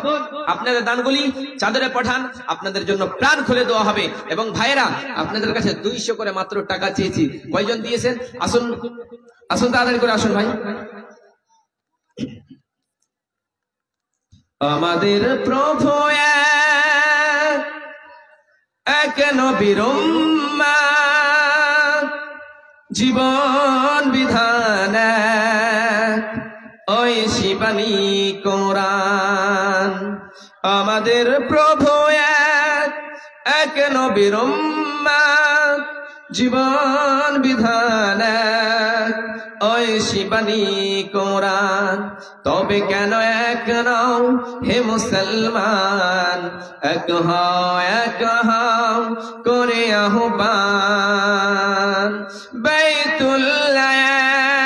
আপনাদের দানগুলি চাদরে পাঠান, আপনাদের জন্য প্রাণ খুলে দেওয়া হবে। এবং ভাইরা, আপনাদের কাছে 200 করে মাত্র টাকা চেয়েছি, কয়জন দিয়েছেন? আসুন আসুন, তাড়াতাড়ি করে আসুন ভাই। আমাদের প্রভু এক নবীর উম্মত, জীবন বিধান ওই শিবানী কোরআন। আমাদের প্রভু এক নবীর উম্মত, জীবন বিধান ওই শিবানী কোরআন। তবে কেন এক নও হে মুসলমান, এক হও এক হও করে আহ্বান। বাইতুল্লাহ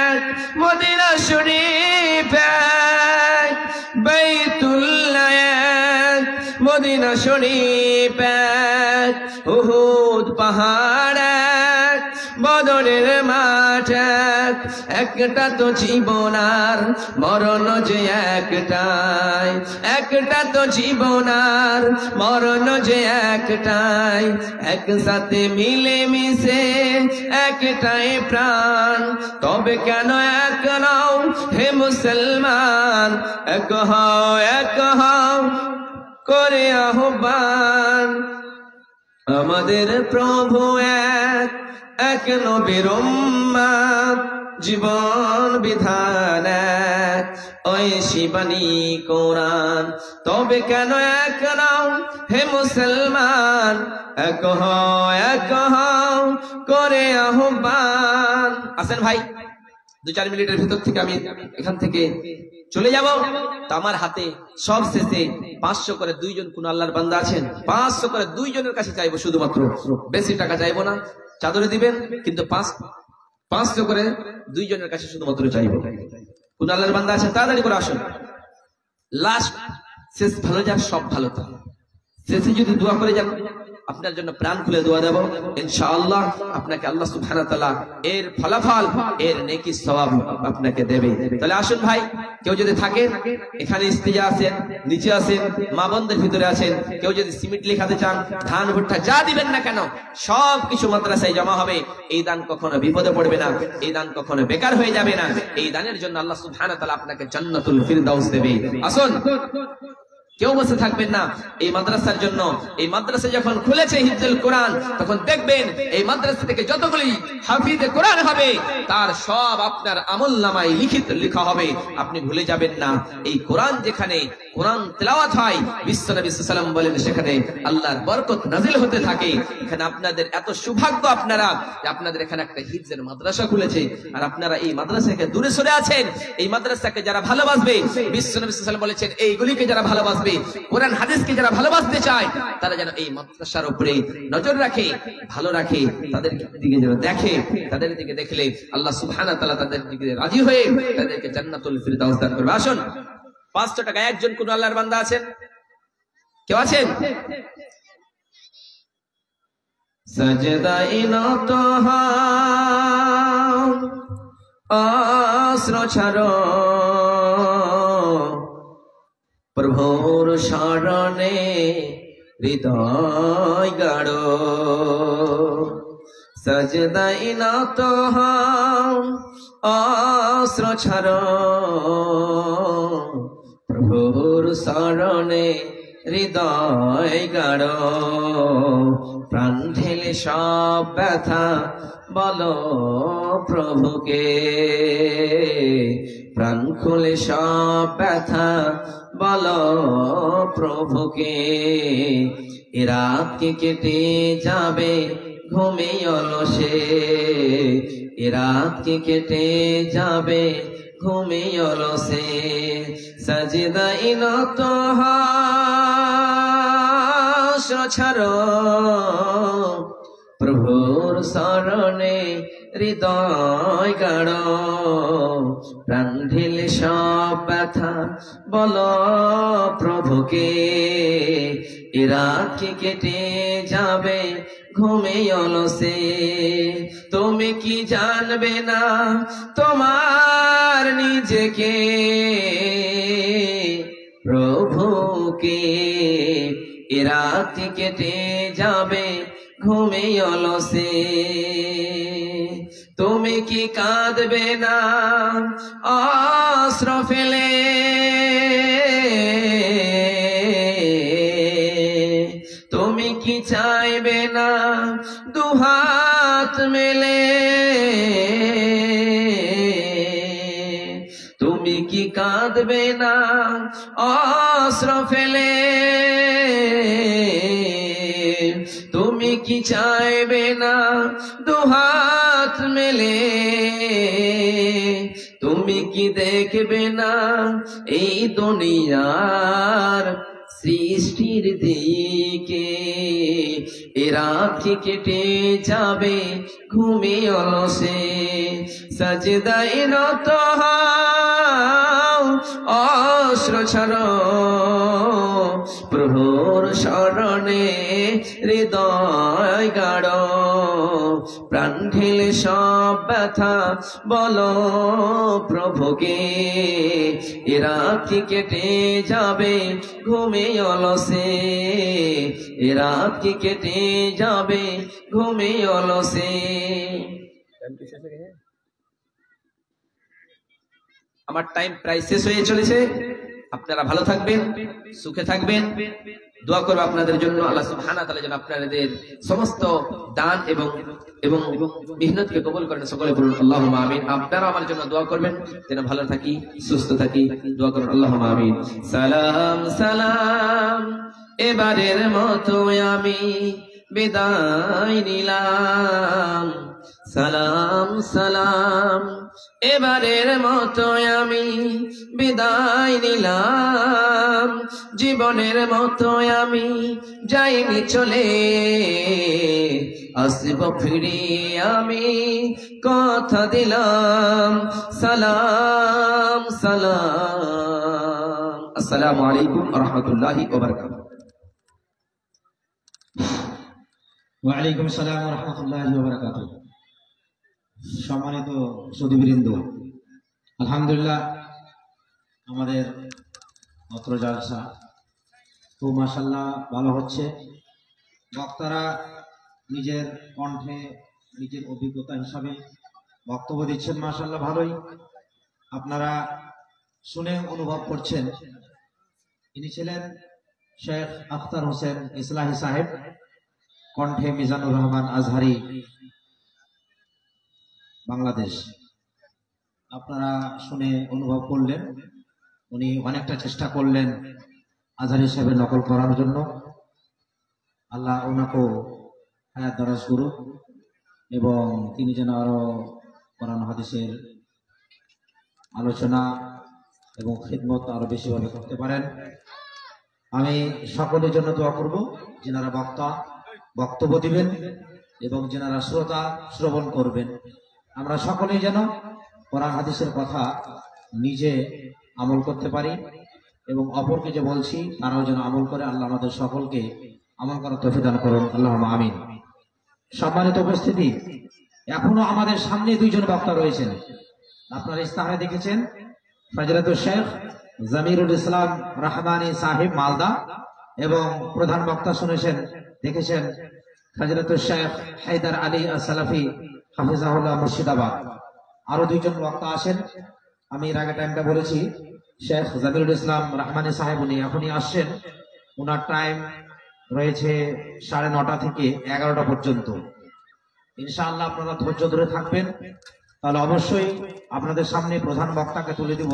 এক, মদিনা শরীফ এক, বাইতুল্লাহ এক, মদিনা শরীফ এক, উহুদ পাহাড় এক, বদরের মাঠ এক। একটা তো জীবন আর মরণ যে একটাই, একটা তো জীবন আর মরণ যে একটাই। একসাথে মিলে মিশে একটাই প্রাণ, তবে কেন এক নও হে মুসলমান, এক হও এক হও করে আহ্বান। আমাদের প্রভু এক, এক নবীর উম্মত, জীবন বিধান এক ওই শিবানী কোরআন। তবে কেন এক নও হে মুসলমান, এক হও করে আহ্বান। আসেন ভাই, 2-4 মিনিটের ভিতর থেকে আমি এখান থেকে চলে যাব, তো আমার হাতে সব শেষে 500 করে 2 জন কোন আল্লাহর বান্দা আছেন, 500 করে 2 জনের কাছে চাইবো, শুধুমাত্র বেশি টাকা চাইবো না, চাদরে দিবেন কিন্তু 500 করে 2 জনের কাছে শুধুমাত্র চাইবো। কোন আল্লাহর বান্দা আছেন তাড়াতাড়ি করে আসুন। লাস্ট শেষ ভালো যাক, সব ভালো থাক। শেষে যদি দোয়া করে যান, আপনার জন্য প্রাণ খুলে দোয়া দেব, ইনশাআল্লাহ আপনাকে আল্লাহ সুবহানাহু ওয়া তাআলা এর ফলাফল, এর নেকি সওয়াব আপনাকে দেবে। তাহলে আসুন ভাই, কেউ যদি থাকে এখানে ইস্তিজা আছেন, নিচে আছেন, মা বোনদের ভিতরে আছেন, কেউ যদি সিমেন্ট লেখাতে চান, ধান ভুট্টা যা দিবেন না কেন সব কিছু মাদ্রাসায় জমা হবে। এই দান কখনো বিপদে পড়বে না, এই দান কখনো বেকার হয়ে যাবে না। এই দানের জন্য আল্লাহ সুবহানাহু ওয়া তাআলা আপনাকে জান্নাতুল ফিরদাউস দেবে। আসুন, কেউ বসে থাকবেন না এই মাদ্রাসার জন্য। এই মাদ্রাসা যখন খুলেছে হিফজুল কোরআন, তখন দেখবেন এই মাদ্রাসা থেকে যতগুলি হাফিজে কোরআন হবে তার সব আপনার আমলনামায় লেখা হবে। আপনি ভুলে যাবেন না, এই কোরআন যেখানে কোরআন তেলাওয়াত হয়, বিশ্বনবী সাল্লাল্লাহু আলাইহি ওয়াসাল্লাম বলেন সেখানে আল্লাহর বরকত নাজিল হতে থাকে। এখানে আপনাদের এত সৌভাগ্য আপনারা যে আপনাদের এখানে একটা হিফজের মাদ্রাসা খুলেছে, আর আপনারা এই মাদ্রাসা থেকে দূরে সরে আছেন। এই মাদ্রাসাকে যারা ভালোবাসবে, বিশ্বনবী সাল্লাল্লাহু আলাইহি ওয়াসাল্লাম বলেছেন এইগুলিকে যারা ভালোবাসবে, কোরআন হাদিসকে যারা ভালোবাসতে চায়, তারা যেন এই মাদ্রাসার উপরে নজর রাখে, ভালো রাখে, তাদের দিকে যেন দেখে। তাদের দিকে দেখলে আল্লাহ সুবহানাহু ওয়া তাআলা তাদের দিকে রাজি হয়ে তাদেরকে জান্নাতুল ফিরদাউস দান করবে। আসুন, 500 টাকা একজন কোন আল্লাহর বান্দা আছেন? কেউ আছেন? সাজদায়ে নত হও, অস্ত্র ছাড়ো, প্রভুর শরণে হৃদয় গাড়ো। সাজদায়ে নত হও, অস্ত্র ছাড়ো, প্রভুর শরণে হৃদয় গাড়ো। প্রাণ ঢেলে সব ব্যথা বলো প্রভুকে, প্রাণ খুলে সব ব্যথা বলো প্রভুকে। এ রাত কি কেটে যাবে ঘুমে অলসে, এ রাত কি কেটে যাবে ঘুমে অলসে। সাজদায়ে নত হও, ছাড়ো, প্রভুর শরণে হৃদয় গাড়ো। প্রাণ ঢেলে সব ব্যথা বলো প্রভুকে, এ রাত কি কেটে যাবে ঘুমে অলসে। তুমি কি জানবে না তোমার নিজেকে, প্রভুকে, এ রাত কেটে যাবে ঘুমে অলসে। তুমি কি কাঁদবে না অস্ত্র ফেলে, তুমি কি চাইবে না দুহাত মেলে, তুমি কি কাঁদবে না অস্ত্র ফেলে, তুমি কি চাইবে না দুহাত মেলে, তুমি কি দেখবে না এই দুনিয়ার সৃষ্টির দিকে। এ রাত কি কেটে যাবে ঘুমে অলসে। সাজদায়ে নত হও, অস্ত্র ছাড়ো, প্রভুর শরণে হৃদয় গাড়ো। প্রাণ ঢেলে সব ব্যথা বলো প্রভুকে, এ রাত কি কেটে যাবে ঘুমে অলসে, এ রাত কি কেটে যাবে ঘুমে অলসে। আমার টাইম প্রায় শেষ হয়ে চলেছে। আপনারা ভালো থাকবেন, সুখে থাকবেন। দোয়া করব আপনাদের জন্য, আল্লাহ সুবহানাহু ওয়া তাআলা যেন আপনাদের সমস্ত দান এবং মেহনতকে কবুল করেন। সকলে বলুন আল্লাহুম্মা আমিন। আপনারা আমার জন্য দোয়া করবেন যেন ভালো থাকি, সুস্থ থাকি। দোয়া করুন আল্লাহুম্মা আমিন। সালাম সালাম, এবারের মতো আমি বিদায় নিলাম। সালাম সালাম, এবারের মতো আমি বিদায় নিলাম, জীবনের মতো আমি যাইনি চলে, আসব ফিরে আমি কথা দিলাম, সালাম সালাম। আসসালামু আলাইকুম ওয়া রাহমাতুল্লাহি ওয়া বারাকাতুহু। ওয়ালাইকুম আসসালাম ওয়া রাহমাতুল্লাহি ওয়া বারাকাতুহু। সম্মানিত সুধীবৃন্দ, আলহামদুলিল্লাহ আমাদের অত্র জালসা খুব মাশাআল্লাহ ভালো হচ্ছে। বক্তারা নিজের কণ্ঠে নিজের অভিজ্ঞতা হিসাবে বক্তব্য দিচ্ছেন, মাশাআল্লাহ ভালোই। আপনারা শুনে অনুভব করছেন। ইনি ছিলেন শেখ আখতার হোসেন ইসলাহি সাহেব, কণ্ঠে মিজানুর রহমান আজহারি, বাংলাদেশ। আপনারা শুনে অনুভব করলেন উনি অনেকটা চেষ্টা করলেন আজহারি সাহেবের নকল করার জন্য। আল্লাহ ওনাকেও হায়াত দারাজ করুক এবং তিনি যেন আরো কোরআন হাদিসের আলোচনা এবং খিদমত আরো বেশিভাবে করতে পারেন। আমি সকলের জন্য দোয়া করব, যিনারা বক্তব্য দিবেন এবং যিনারা শ্রোতা শ্রবণ করবেন, আমরা সকলেই যেন কোরআন হাদিসের কথা নিজে আমল করতে পারি এবং অপরকে যে বলছি তারাও যেন আমল করে। আল্লাহ আমাদের সকলকে আমল করার তৌফিক দান করুন, আল্লাহুম্মা আমিন। সম্মানিত উপস্থিতি, এখনো আমাদের সামনে দুইজন বক্তা রয়েছেন। আপনারা ইস্তাহারে দেখেছেন ফজলাতুল শেখ জামিরুল ইসলাম রহমানী সাহেব মালদা, এবং প্রধান বক্তা শুনেছেন দেখেছেন ফজলাতুল শেখ হায়দার আলী আস-সালাফি হাফিজাহুল্লাহ মুর্শিদাবাদ। আরো দুইজন বক্তা আসেন, আমি এর আগে টাইমটা বলেছি। শেখ জামিরুল ইসলাম রহমানী সাহেব উনি এখনই আসছেন, ওনার টাইম রয়েছে 9:30 থেকে 11টা পর্যন্ত। ইনশাআল্লাহ আপনারা ধৈর্য ধরে থাকবেন, তাহলে অবশ্যই আপনাদের সামনে প্রধান বক্তাকে তুলে দিব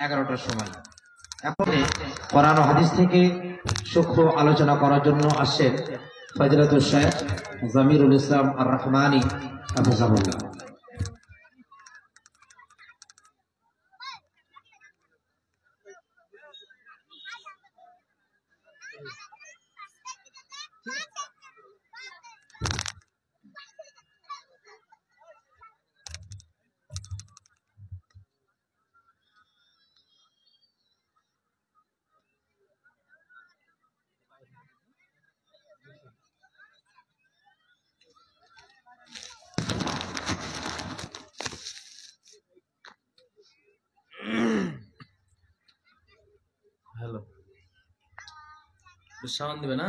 11টার সময়। এখন কোরআন ও হাদিস থেকে সূক্ষ্ম আলোচনা করার জন্য আসছেন ফজলাতুল শেখ জামিরুল ইসলাম আর রহমানী হাফিজাহুল্লাহ। হ্যালো, সাউন্ড দিবে না?